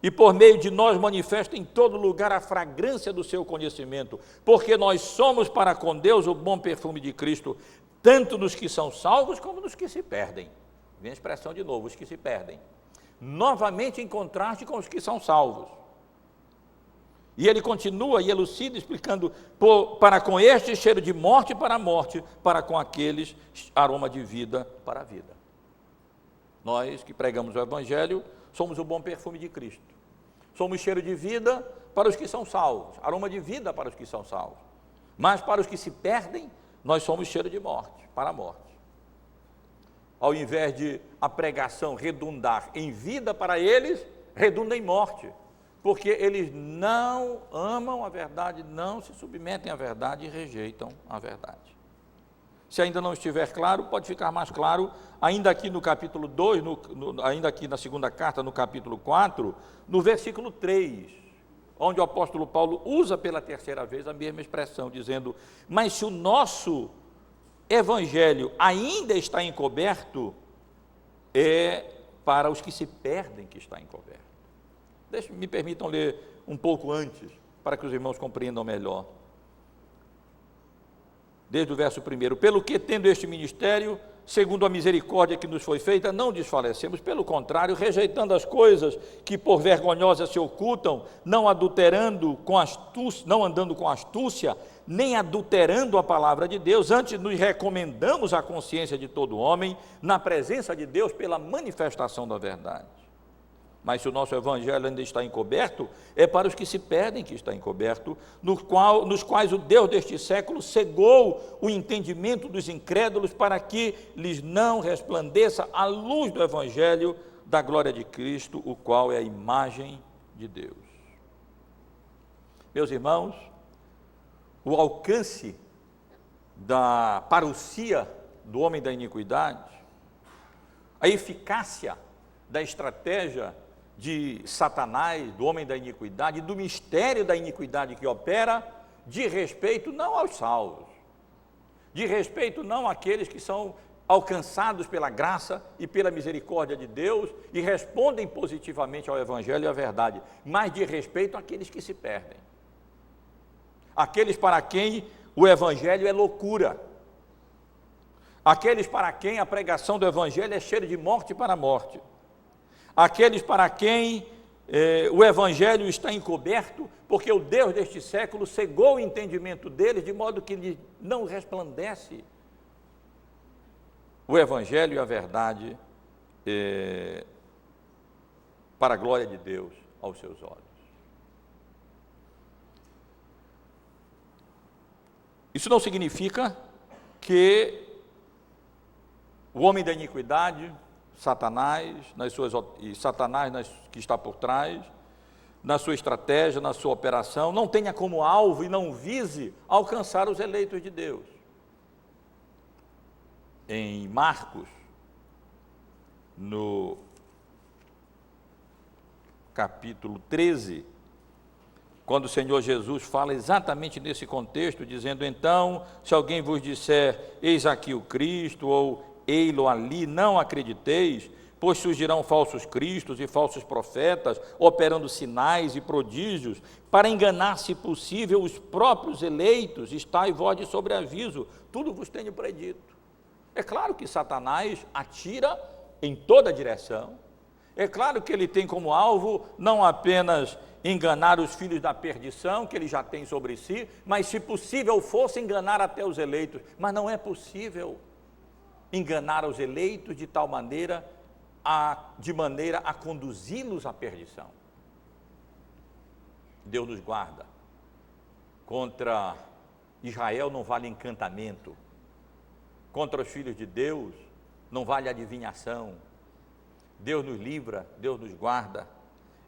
e por meio de nós manifesta em todo lugar a fragrância do seu conhecimento, porque nós somos para com Deus o bom perfume de Cristo, tanto nos que são salvos como nos que se perdem. Vem a expressão de novo, os que se perdem. Novamente em contraste com os que são salvos. E ele continua e elucida, explicando, para com este cheiro de morte para a morte, para com aqueles aroma de vida para a vida. Nós que pregamos o Evangelho, somos o bom perfume de Cristo. Somos cheiro de vida para os que são salvos, aroma de vida para os que são salvos. Mas para os que se perdem, nós somos cheiro de morte, para a morte. Ao invés de a pregação redundar em vida para eles, redunda em morte. Porque eles não amam a verdade, não se submetem à verdade e rejeitam a verdade. Se ainda não estiver claro, pode ficar mais claro, ainda aqui no capítulo 2, ainda aqui na segunda carta, no capítulo 4, no versículo 3. onde o apóstolo Paulo usa pela terceira vez a mesma expressão, dizendo: mas se o nosso evangelho ainda está encoberto, é para os que se perdem que está encoberto. Me permitam ler um pouco antes, para que os irmãos compreendam melhor. Desde o verso 1: pelo que, tendo este ministério, segundo a misericórdia que nos foi feita, não desfalecemos, pelo contrário, rejeitando as coisas que por vergonhosas se ocultam, não adulterando com astúcia, não andando com astúcia, nem adulterando a palavra de Deus, antes nos recomendamos à consciência de todo homem, na presença de Deus, pela manifestação da verdade. Mas se o nosso evangelho ainda está encoberto, é para os que se perdem que está encoberto, nos quais o Deus deste século cegou o entendimento dos incrédulos, para que lhes não resplandeça a luz do evangelho da glória de Cristo, o qual é a imagem de Deus. Meus irmãos, o alcance da parousia do homem da iniquidade, a eficácia da estratégia de Satanás, do homem da iniquidade, do mistério da iniquidade que opera, de respeito não aos salvos, de respeito não àqueles que são alcançados pela graça e pela misericórdia de Deus e respondem positivamente ao evangelho e à verdade, mas de respeito àqueles que se perdem, aqueles para quem o evangelho é loucura, aqueles para quem a pregação do evangelho é cheira de morte para a morte, aqueles para quem o evangelho está encoberto, porque o Deus deste século cegou o entendimento deles, de modo que lhe não resplandece o evangelho e a verdade para a glória de Deus aos seus olhos. Isso não significa que o homem da iniquidade, Satanás, que está por trás, na sua estratégia, na sua operação, não tenha como alvo e não vise alcançar os eleitos de Deus. Em Marcos, no capítulo 13, quando o Senhor Jesus fala exatamente nesse contexto, dizendo: então, se alguém vos disser, eis aqui o Cristo, ou ei-lo ali, não acrediteis, pois surgirão falsos cristos e falsos profetas, operando sinais e prodígios, para enganar, se possível, os próprios eleitos. Estai vós de sobreaviso, tudo vos tenho predito. É claro que Satanás atira em toda direção, é claro que ele tem como alvo não apenas enganar os filhos da perdição, que ele já tem sobre si, mas, se possível fosse, enganar até os eleitos. Mas não é possível enganar os eleitos de tal maneira, de maneira a conduzi-los à perdição. Deus nos guarda. Contra Israel não vale encantamento, contra os filhos de Deus não vale adivinhação. Deus nos livra, Deus nos guarda,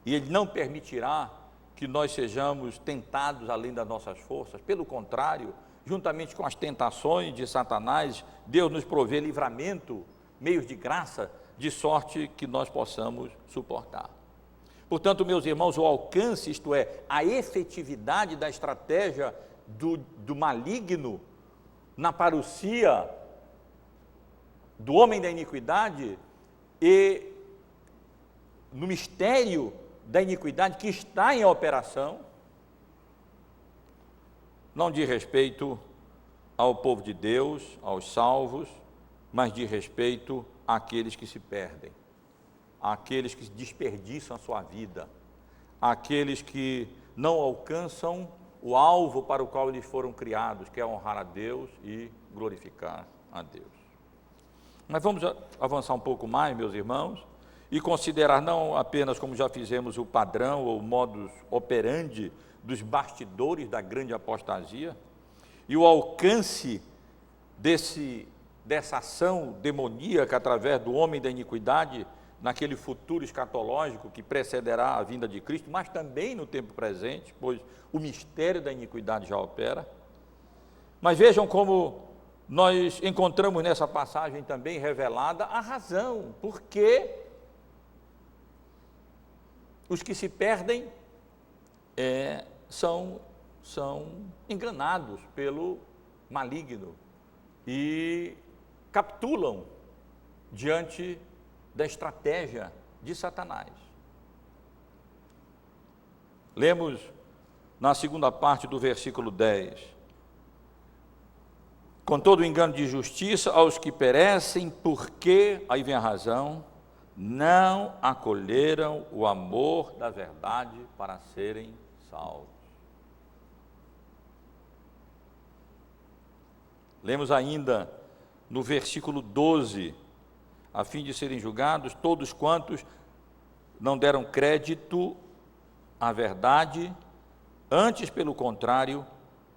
e Ele não permitirá que nós sejamos tentados além das nossas forças. Pelo contrário, juntamente com as tentações de Satanás, Deus nos provê livramento, meios de graça, de sorte que nós possamos suportar. Portanto, meus irmãos, o alcance, isto é, a efetividade da estratégia do maligno na parousia do homem da iniquidade e no mistério da iniquidade que está em operação, não diz respeito ao povo de Deus, aos salvos, mas diz respeito àqueles que se perdem, àqueles que desperdiçam a sua vida, àqueles que não alcançam o alvo para o qual eles foram criados, que é honrar a Deus e glorificar a Deus. Mas vamos avançar um pouco mais, meus irmãos, e considerar não apenas, como já fizemos, o padrão ou o modus operandi dos bastidores da grande apostasia e o alcance dessa ação demoníaca através do homem da iniquidade naquele futuro escatológico que precederá a vinda de Cristo, mas também no tempo presente, pois o mistério da iniquidade já opera. Mas vejam como nós encontramos nessa passagem também revelada a razão, porque os que se perdem são enganados pelo maligno e capitulam diante da estratégia de Satanás. Lemos na segunda parte do versículo 10: com todo o engano de justiça aos que perecem, porque, aí vem a razão, não acolheram o amor da verdade para serem salvos. Lemos ainda no versículo 12: a fim de serem julgados todos quantos não deram crédito à verdade, antes, pelo contrário,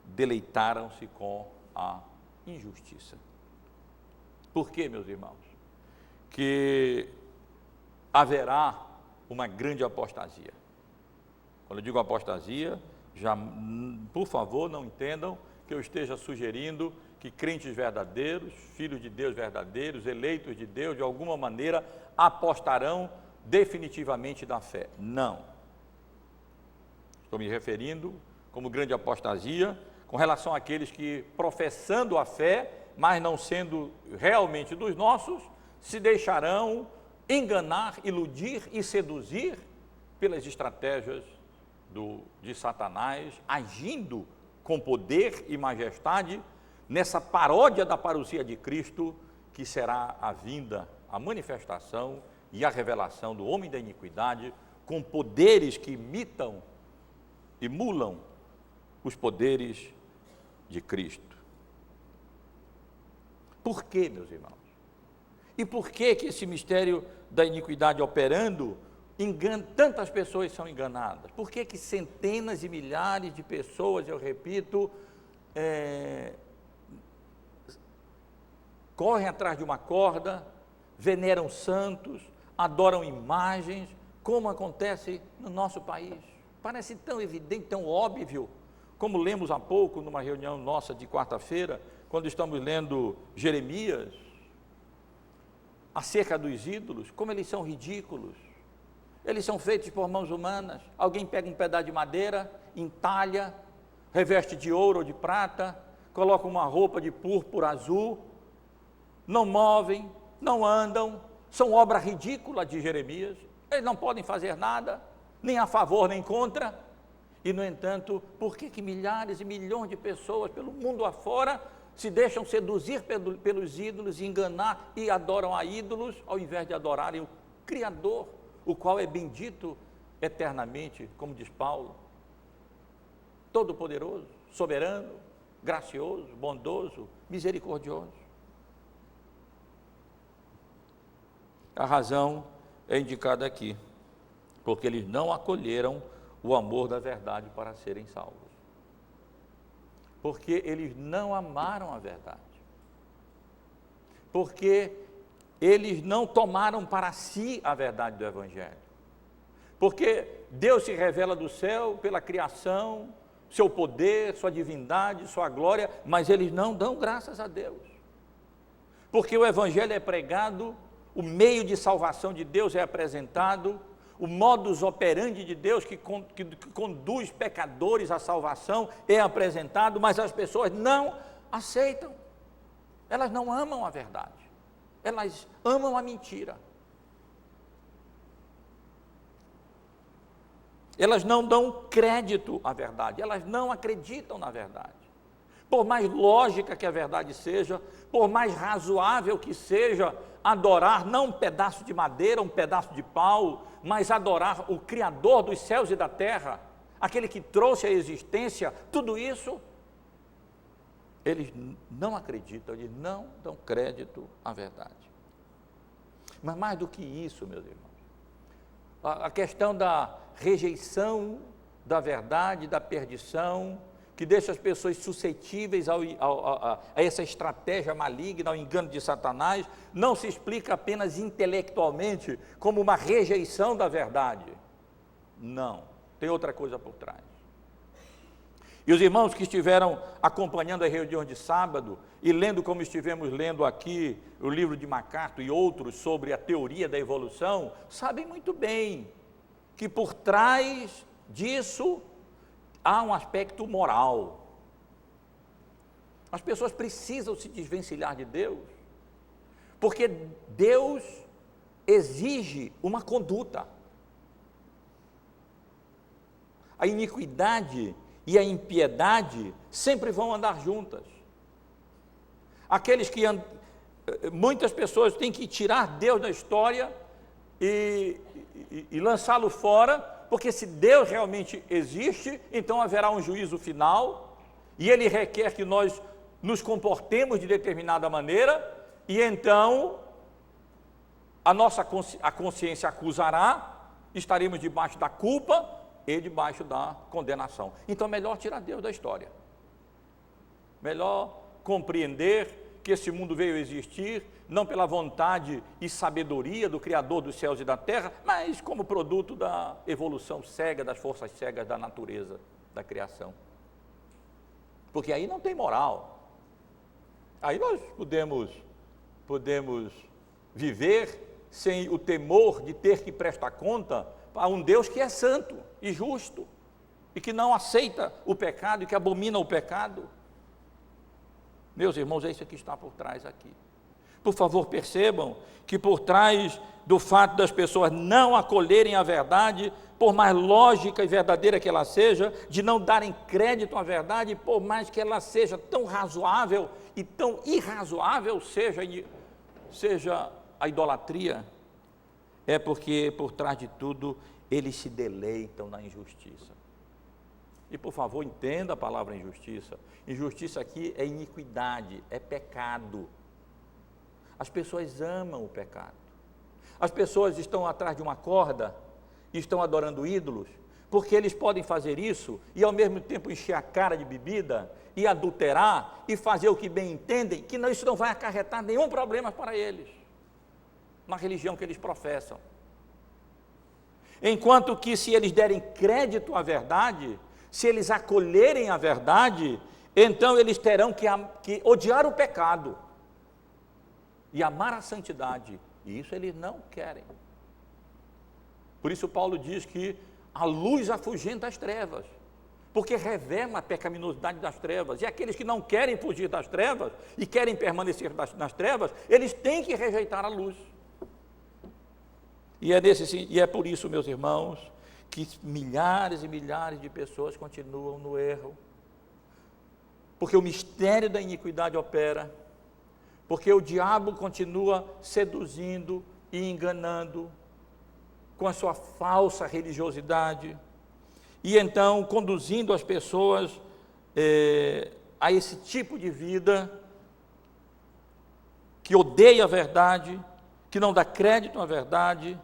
deleitaram-se com a injustiça. Por quê, meus irmãos? Que haverá uma grande apostasia. Quando eu digo apostasia, já, por favor, não entendam que eu esteja sugerindo que crentes verdadeiros, filhos de Deus verdadeiros, eleitos de Deus, de alguma maneira, apostarão definitivamente da fé. Não. Estou me referindo como grande apostasia com relação àqueles que, professando a fé, mas não sendo realmente dos nossos, se deixarão enganar, iludir e seduzir pelas estratégias de Satanás, agindo com poder e majestade nessa paródia da parousia de Cristo, que será a vinda, a manifestação e a revelação do homem da iniquidade, com poderes que emulam os poderes de Cristo. Por quê, meus irmãos? E por que esse mistério da iniquidade operando, tantas pessoas são enganadas? Por que centenas e milhares de pessoas, eu repito, correm atrás de uma corda, veneram santos, adoram imagens, como acontece no nosso país? Parece tão evidente, tão óbvio, como lemos há pouco numa reunião nossa de quarta-feira, quando estamos lendo Jeremias, acerca dos ídolos, como eles são ridículos. Eles são feitos por mãos humanas. Alguém pega um pedaço de madeira, entalha, reveste de ouro ou de prata, coloca uma roupa de púrpura azul, não movem, não andam, são obra ridícula de Jeremias. Eles não podem fazer nada, nem a favor nem contra. E, no entanto, por que milhares e milhões de pessoas pelo mundo afora se deixam seduzir pelos ídolos, enganar e adoram a ídolos, ao invés de adorarem o Criador, o qual é bendito eternamente, como diz Paulo, todo-poderoso, soberano, gracioso, bondoso, misericordioso? A razão é indicada aqui, porque eles não acolheram o amor da verdade para serem salvos. Porque eles não amaram a verdade. Porque eles não tomaram para si a verdade do Evangelho. Porque Deus se revela do céu pela criação, seu poder, sua divindade, sua glória, mas eles não dão graças a Deus. Porque o Evangelho é pregado, o meio de salvação de Deus é apresentado, o modus operandi de Deus que conduz pecadores à salvação é apresentado, mas as pessoas não aceitam. Elas não amam a verdade, elas amam a mentira. Elas não dão crédito à verdade, elas não acreditam na verdade. Por mais lógica que a verdade seja, por mais razoável que seja adorar não um pedaço de madeira, um pedaço de pau, mas adorar o Criador dos céus e da terra, aquele que trouxe à existência tudo isso, eles não acreditam, eles não dão crédito à verdade. Mas mais do que isso, meus irmãos, a questão da rejeição da verdade, da perdição, que deixa as pessoas suscetíveis a essa estratégia maligna, ao engano de Satanás, não se explica apenas intelectualmente como uma rejeição da verdade. Não, tem outra coisa por trás. E os irmãos que estiveram acompanhando a reunião de sábado e lendo como estivemos lendo aqui o livro de MacArthur e outros sobre a teoria da evolução, sabem muito bem que por trás disso há um aspecto moral. As pessoas precisam se desvencilhar de Deus, porque Deus exige uma conduta. A iniquidade e a impiedade sempre vão andar juntas. Muitas pessoas têm que tirar Deus da história e lançá-lo fora, porque se Deus realmente existe, então haverá um juízo final, e Ele requer que nós nos comportemos de determinada maneira, e então a consciência acusará, estaremos debaixo da culpa e debaixo da condenação. Então é melhor tirar Deus da história, melhor compreender que esse mundo veio existir, não pela vontade e sabedoria do Criador dos céus e da terra, mas como produto da evolução cega, das forças cegas da natureza, da criação. Porque aí não tem moral. Aí nós podemos viver sem o temor de ter que prestar conta a um Deus que é santo e justo, e que não aceita o pecado e que abomina o pecado. Meus irmãos, é isso que está por trás aqui. Por favor, percebam que por trás do fato das pessoas não acolherem a verdade, por mais lógica e verdadeira que ela seja, de não darem crédito à verdade, por mais que ela seja tão razoável e tão irrazoável seja a idolatria, é porque por trás de tudo eles se deleitam na injustiça. E por favor, entenda a palavra injustiça. Injustiça aqui é iniquidade, é pecado. As pessoas amam o pecado. As pessoas estão atrás de uma corda e estão adorando ídolos, porque eles podem fazer isso e ao mesmo tempo encher a cara de bebida e adulterar e fazer o que bem entendem, que isso não vai acarretar nenhum problema para eles, na religião que eles professam. Enquanto que se eles derem crédito à verdade, se eles acolherem a verdade, então eles terão que odiar o pecado e amar a santidade, e isso eles não querem. Por isso Paulo diz que a luz afugenta as trevas, porque revela a pecaminosidade das trevas, e aqueles que não querem fugir das trevas e querem permanecer nas trevas, eles têm que rejeitar a luz. E é por isso, meus irmãos, que milhares e milhares de pessoas continuam no erro, porque o mistério da iniquidade opera, porque o diabo continua seduzindo e enganando com a sua falsa religiosidade, e então conduzindo as pessoas a esse tipo de vida que odeia a verdade, que não dá crédito à verdade,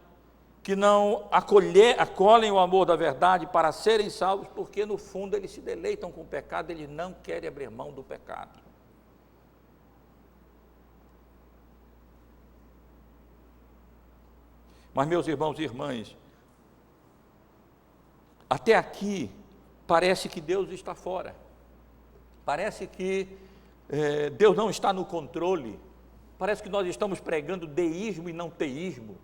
que não acolhem o amor da verdade para serem salvos, porque no fundo eles se deleitam com o pecado, eles não querem abrir mão do pecado. Mas, meus irmãos e irmãs, até aqui parece que Deus está fora, parece que Deus não está no controle, parece que nós estamos pregando deísmo e não teísmo,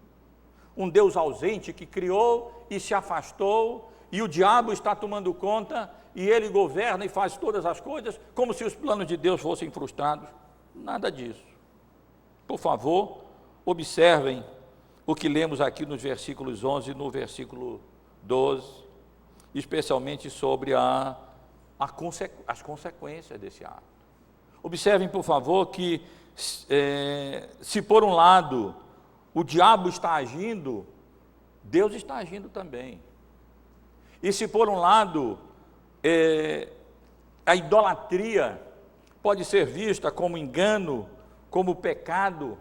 um Deus ausente que criou e se afastou, e o diabo está tomando conta, e ele governa e faz todas as coisas, como se os planos de Deus fossem frustrados. Nada disso. Por favor, observem o que lemos aqui nos versículos 11 e no versículo 12, especialmente sobre as consequências desse ato. Observem, por favor, que se por um lado o diabo está agindo, Deus está agindo também. E se por um lado a idolatria pode ser vista como engano, como pecado,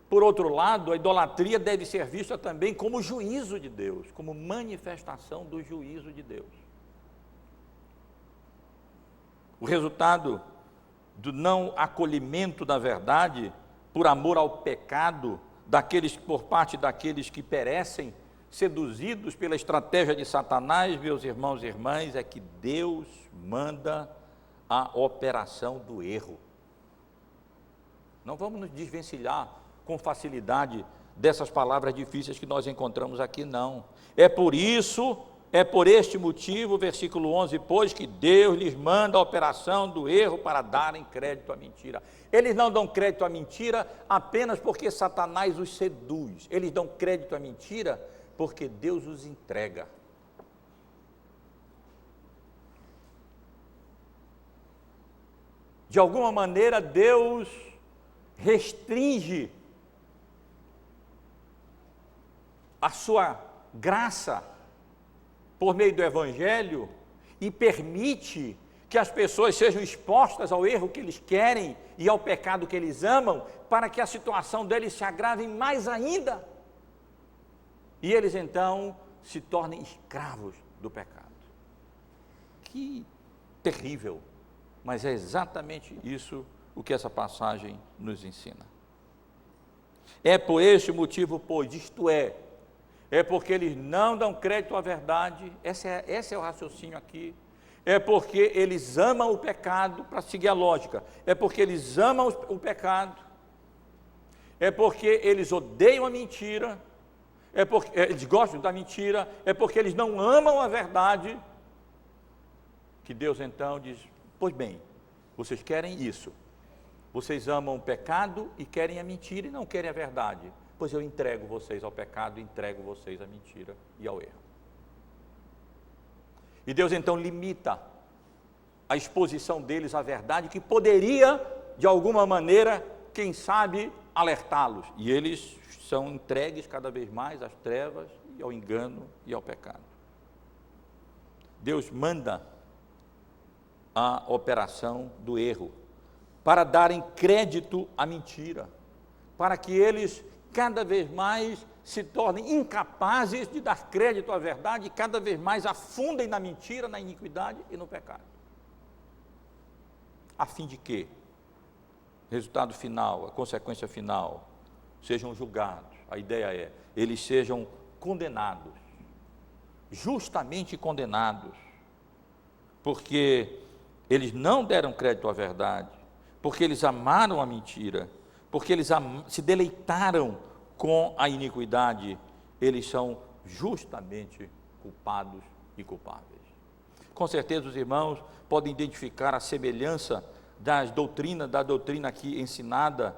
por outro lado, a idolatria deve ser vista também como juízo de Deus, como manifestação do juízo de Deus. O resultado do não acolhimento da verdade, por amor ao pecado, por parte daqueles que perecem, seduzidos pela estratégia de Satanás, meus irmãos e irmãs, é que Deus manda a operação do erro. Não vamos nos desvencilhar com facilidade dessas palavras difíceis que nós encontramos aqui, não. É por isso é por este motivo, versículo 11, pois que Deus lhes manda a operação do erro para darem crédito à mentira. Eles não dão crédito à mentira apenas porque Satanás os seduz. Eles dão crédito à mentira porque Deus os entrega. De alguma maneira, Deus restringe a sua graça por meio do Evangelho e permite que as pessoas sejam expostas ao erro que eles querem e ao pecado que eles amam, para que a situação deles se agrave mais ainda. E eles então se tornem escravos do pecado. Que terrível! Mas é exatamente isso o que essa passagem nos ensina. É por este motivo, pois, isto é porque eles não dão crédito à verdade, esse é o raciocínio aqui, é porque eles amam o pecado, para seguir a lógica, é porque eles amam o pecado, é porque eles odeiam a mentira, é porque eles gostam da mentira, é porque eles não amam a verdade, que Deus então diz, pois bem, vocês querem isso, vocês amam o pecado e querem a mentira e não querem a verdade, pois eu entrego vocês ao pecado, entrego vocês à mentira e ao erro. E Deus então limita a exposição deles à verdade, que poderia, de alguma maneira, quem sabe, alertá-los. E eles são entregues cada vez mais às trevas, e ao engano e ao pecado. Deus manda a operação do erro, para darem crédito à mentira, para que eles cada vez mais se tornem incapazes de dar crédito à verdade e cada vez mais afundem na mentira, na iniquidade e no pecado. A fim de que, resultado final, a consequência final, sejam julgados. A ideia é, eles sejam condenados, justamente condenados, porque eles não deram crédito à verdade, porque eles amaram a mentira, porque eles se deleitaram com a iniquidade, eles são justamente culpados e culpáveis. Com certeza os irmãos podem identificar a semelhança da doutrina aqui ensinada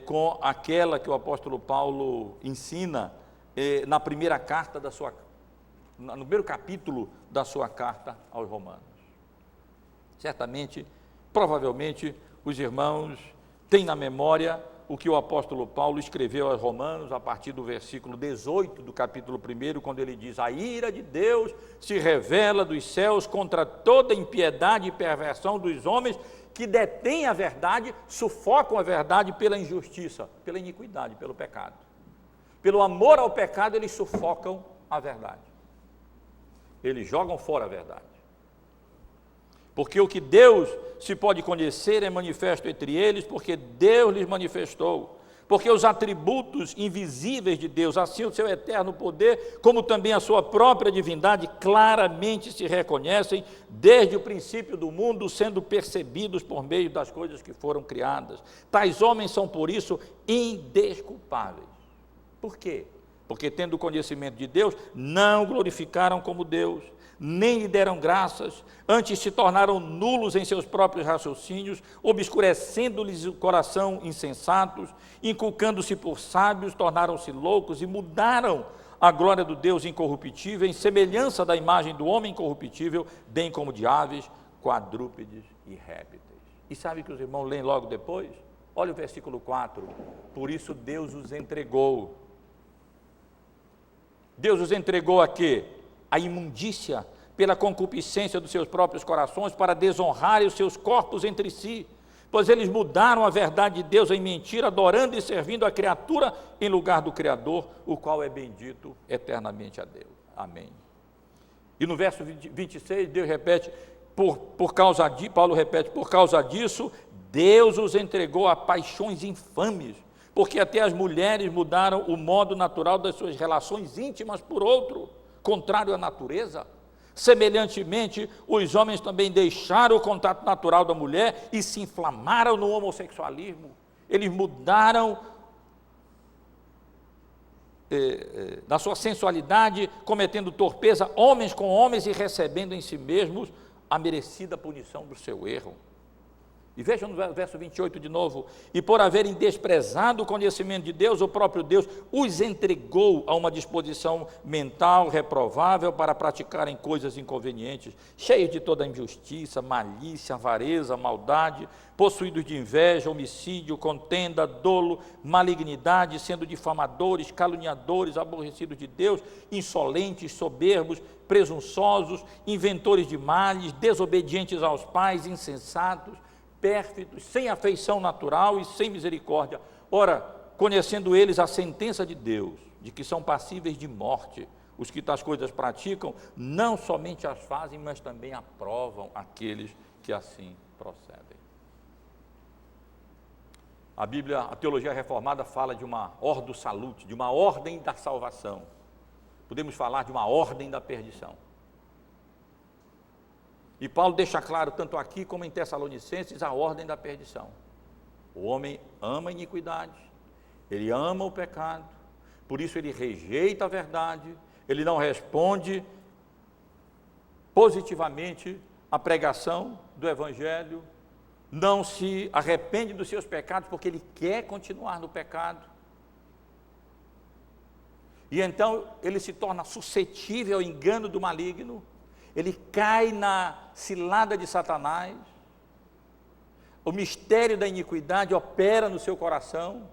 com aquela que o apóstolo Paulo ensina na primeira carta no primeiro capítulo da sua carta aos Romanos. Certamente, provavelmente, os irmãos têm na memória o que o apóstolo Paulo escreveu aos Romanos, a partir do versículo 18 do capítulo 1, quando ele diz, a ira de Deus se revela dos céus contra toda impiedade e perversão dos homens que detêm a verdade, sufocam a verdade pela injustiça, pela iniquidade, pelo pecado. Pelo amor ao pecado, eles sufocam a verdade. Eles jogam fora a verdade. Porque o que Deus se pode conhecer é manifesto entre eles, porque Deus lhes manifestou. Porque os atributos invisíveis de Deus, assim o seu eterno poder, como também a sua própria divindade, claramente se reconhecem desde o princípio do mundo, sendo percebidos por meio das coisas que foram criadas. Tais homens são, por isso, indesculpáveis. Por quê? Porque, tendo conhecimento de Deus, não glorificaram como Deus, nem lhe deram graças, antes se tornaram nulos em seus próprios raciocínios, obscurecendo-lhes o coração insensatos, inculcando-se por sábios, tornaram-se loucos e mudaram a glória do Deus incorruptível em semelhança da imagem do homem incorruptível, bem como de aves, quadrúpedes e répteis. E sabe que os irmãos leem logo depois? Olha o versículo 4, por isso Deus os entregou. Deus os entregou a quê? A imundícia, pela concupiscência dos seus próprios corações, para desonrarem os seus corpos entre si, pois eles mudaram a verdade de Deus em mentira, adorando e servindo a criatura em lugar do Criador, o qual é bendito eternamente a Deus. Amém. E no verso 26, Deus repete, Paulo repete, por causa disso, Deus os entregou a paixões infames, porque até as mulheres mudaram o modo natural das suas relações íntimas por outro, contrário à natureza. Semelhantemente, os homens também deixaram o contato natural da mulher e se inflamaram no homossexualismo. Eles mudaram na sua sensualidade, cometendo torpeza, homens com homens e recebendo em si mesmos a merecida punição do seu erro. E vejam no verso 28 de novo: e por haverem desprezado o conhecimento de Deus, o próprio Deus os entregou a uma disposição mental reprovável para praticarem coisas inconvenientes, cheios de toda injustiça, malícia, avareza, maldade, possuídos de inveja, homicídio, contenda, dolo, malignidade, sendo difamadores, caluniadores, aborrecidos de Deus, insolentes, soberbos, presunçosos, inventores de males, desobedientes aos pais, insensatos, pérfidos, sem afeição natural e sem misericórdia. Ora, conhecendo eles a sentença de Deus, de que são passíveis de morte, os que tais coisas praticam, não somente as fazem, mas também aprovam aqueles que assim procedem. A Bíblia, a teologia reformada fala de uma ordo salute, de uma ordem da salvação. Podemos falar de uma ordem da perdição. E Paulo deixa claro, tanto aqui como em Tessalonicenses, a ordem da perdição. O homem ama a iniquidade, ele ama o pecado, por isso ele rejeita a verdade, ele não responde positivamente à pregação do Evangelho, não se arrepende dos seus pecados, porque ele quer continuar no pecado. E então ele se torna suscetível ao engano do maligno, ele cai na cilada de Satanás, o mistério da iniquidade opera no seu coração,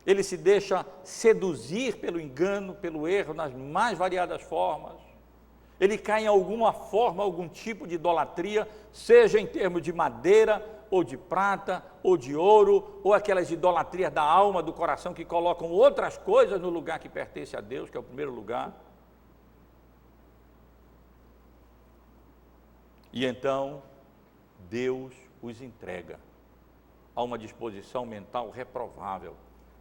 ele se deixa seduzir pelo engano, pelo erro, nas mais variadas formas, ele cai em alguma forma, algum tipo de idolatria, seja em termos de madeira, ou de prata, ou de ouro, ou aquelas idolatrias da alma, do coração, que colocam outras coisas no lugar que pertence a Deus, que é o primeiro lugar. E então, Deus os entrega a uma disposição mental reprovável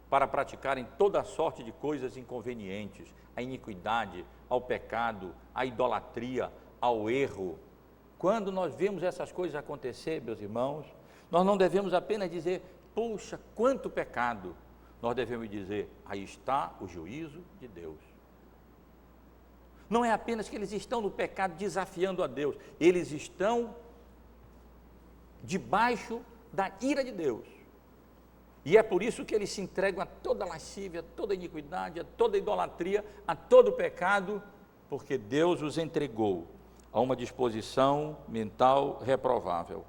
para praticarem toda sorte de coisas inconvenientes, a iniquidade, ao pecado, à idolatria, ao erro. Quando nós vemos essas coisas acontecer, meus irmãos, nós não devemos apenas dizer, puxa, quanto pecado. Nós devemos dizer, aí está o juízo de Deus. Não é apenas que eles estão no pecado desafiando a Deus, eles estão debaixo da ira de Deus. E é por isso que eles se entregam a toda lascívia, a toda iniquidade, a toda idolatria, a todo pecado, porque Deus os entregou a uma disposição mental reprovável.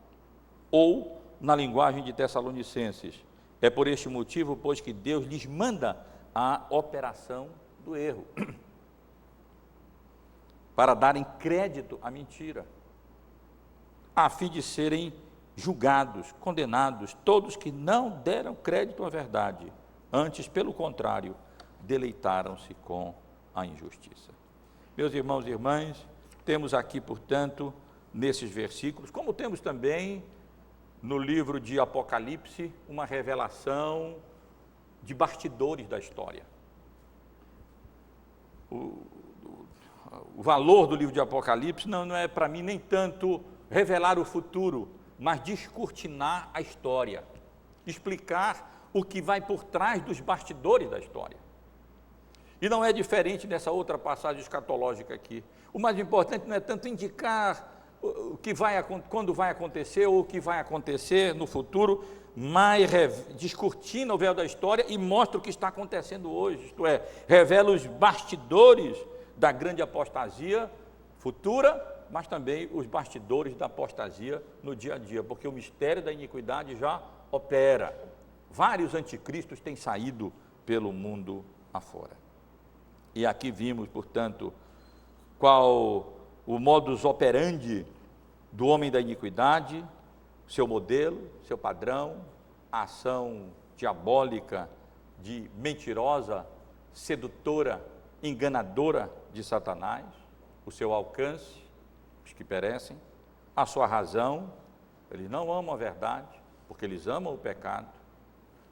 Ou, na linguagem de Tessalonicenses, é por este motivo, pois, que Deus lhes manda a operação do erro, para darem crédito à mentira, a fim de serem julgados, condenados, todos que não deram crédito à verdade, antes, pelo contrário, deleitaram-se com a injustiça. Meus irmãos e irmãs, temos aqui, portanto, nesses versículos, como temos também no livro de Apocalipse, uma revelação de bastidores da história. O valor do livro de Apocalipse não é para mim nem tanto revelar o futuro, mas descortinar a história, explicar o que vai por trás dos bastidores da história. E não é diferente nessa outra passagem escatológica aqui. O mais importante não é tanto indicar o que vai, quando vai acontecer ou o que vai acontecer no futuro, mas descortina o véu da história e mostra o que está acontecendo hoje, isto é, revela os bastidores da grande apostasia futura, mas também os bastidores da apostasia no dia a dia, porque o mistério da iniquidade já opera. Vários anticristos têm saído pelo mundo afora. E aqui vimos, portanto, qual o modus operandi do homem da iniquidade, seu modelo, seu padrão, a ação diabólica, de mentirosa, sedutora, enganadora de Satanás, o seu alcance, os que perecem, a sua razão, eles não amam a verdade, porque eles amam o pecado,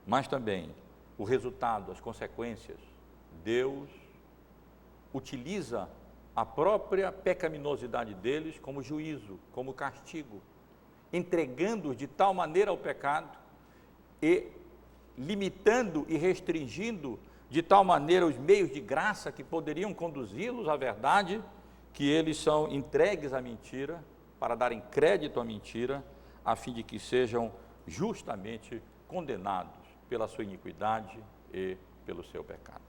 mas também o resultado, as consequências. Deus utiliza a própria pecaminosidade deles como juízo, como castigo, entregando-os de tal maneira ao pecado e limitando e restringindo de tal maneira os meios de graça que poderiam conduzi-los à verdade, que eles são entregues à mentira, para darem crédito à mentira, a fim de que sejam justamente condenados pela sua iniquidade e pelo seu pecado.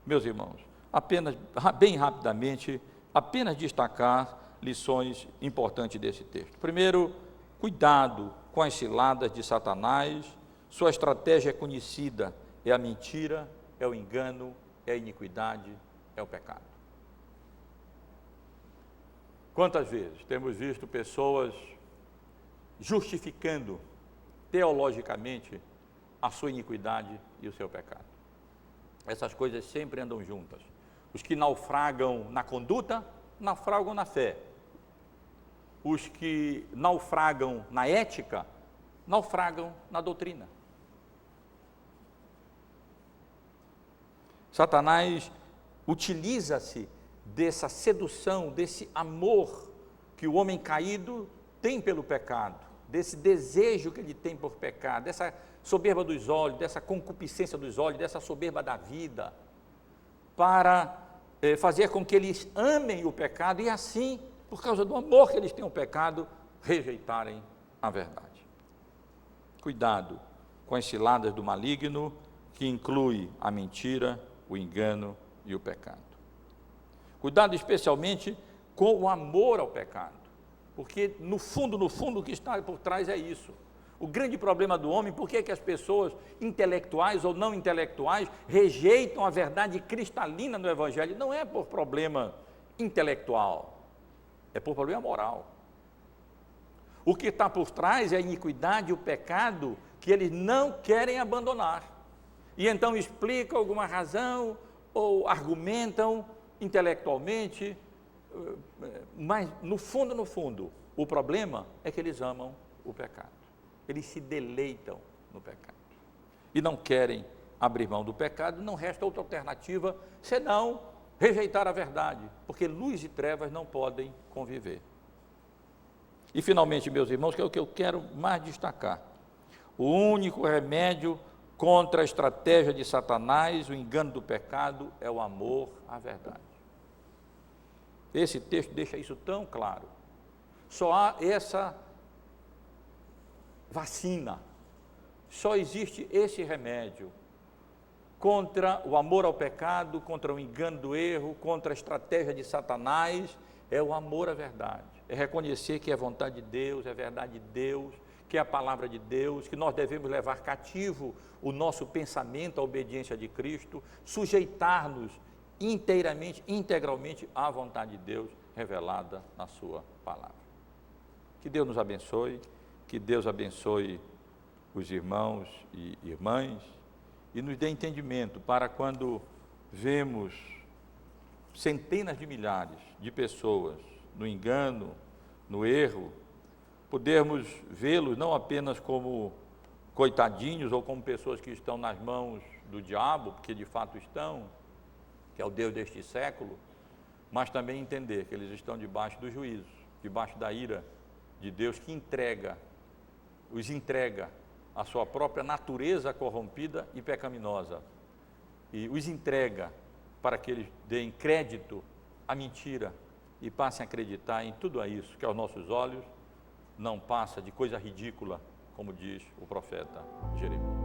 Meus irmãos, apenas, bem rapidamente, apenas destacar lições importantes desse texto. Primeiro, cuidado com as ciladas de Satanás. Sua estratégia é conhecida, é a mentira, é o engano, é a iniquidade, é o pecado. Quantas vezes temos visto pessoas justificando teologicamente a sua iniquidade e o seu pecado? Essas coisas sempre andam juntas. Os que naufragam na conduta, naufragam na fé. Os que naufragam na ética, naufragam na doutrina. Satanás utiliza-se dessa sedução, desse amor que o homem caído tem pelo pecado, desse desejo que ele tem por pecado, dessa soberba dos olhos, dessa concupiscência dos olhos, dessa soberba da vida, para fazer com que eles amem o pecado e assim, por causa do amor que eles têm ao pecado, rejeitarem a verdade. Cuidado com as ciladas do maligno, que inclui a mentira, o engano e o pecado. Cuidado especialmente com o amor ao pecado, porque no fundo, o que está por trás é isso. O grande problema do homem, por que as pessoas intelectuais ou não intelectuais rejeitam a verdade cristalina no Evangelho? Não é por problema intelectual, é por problema moral. O que está por trás é a iniquidade e o pecado que eles não querem abandonar. E então explicam alguma razão ou argumentam intelectualmente, mas no fundo, o problema é que eles amam o pecado. Eles se deleitam no pecado e não querem abrir mão do pecado. Não resta outra alternativa senão rejeitar a verdade, porque luz e trevas não podem conviver. E finalmente, meus irmãos, que é o que eu quero mais destacar, o único remédio contra a estratégia de Satanás, o engano do pecado, é o amor à verdade. Esse texto deixa isso tão claro. Só há essa vacina, só existe esse remédio contra o amor ao pecado, contra o engano do erro, contra a estratégia de Satanás, é o amor à verdade. É reconhecer que é vontade de Deus, é verdade de Deus, que é a palavra de Deus, que nós devemos levar cativo o nosso pensamento à obediência de Cristo, sujeitar-nos inteiramente, integralmente à vontade de Deus revelada na sua palavra. Que Deus nos abençoe, que Deus abençoe os irmãos e irmãs e nos dê entendimento para quando vemos centenas de milhares de pessoas no engano, no erro, podermos vê-los não apenas como coitadinhos ou como pessoas que estão nas mãos do diabo, porque de fato estão, que é o Deus deste século, mas também entender que eles estão debaixo do juízo, debaixo da ira de Deus que os entrega à sua própria natureza corrompida e pecaminosa e os entrega para que eles deem crédito à mentira e passem a acreditar em tudo isso que aos nossos olhos não passa de coisa ridícula, como diz o profeta Jeremias.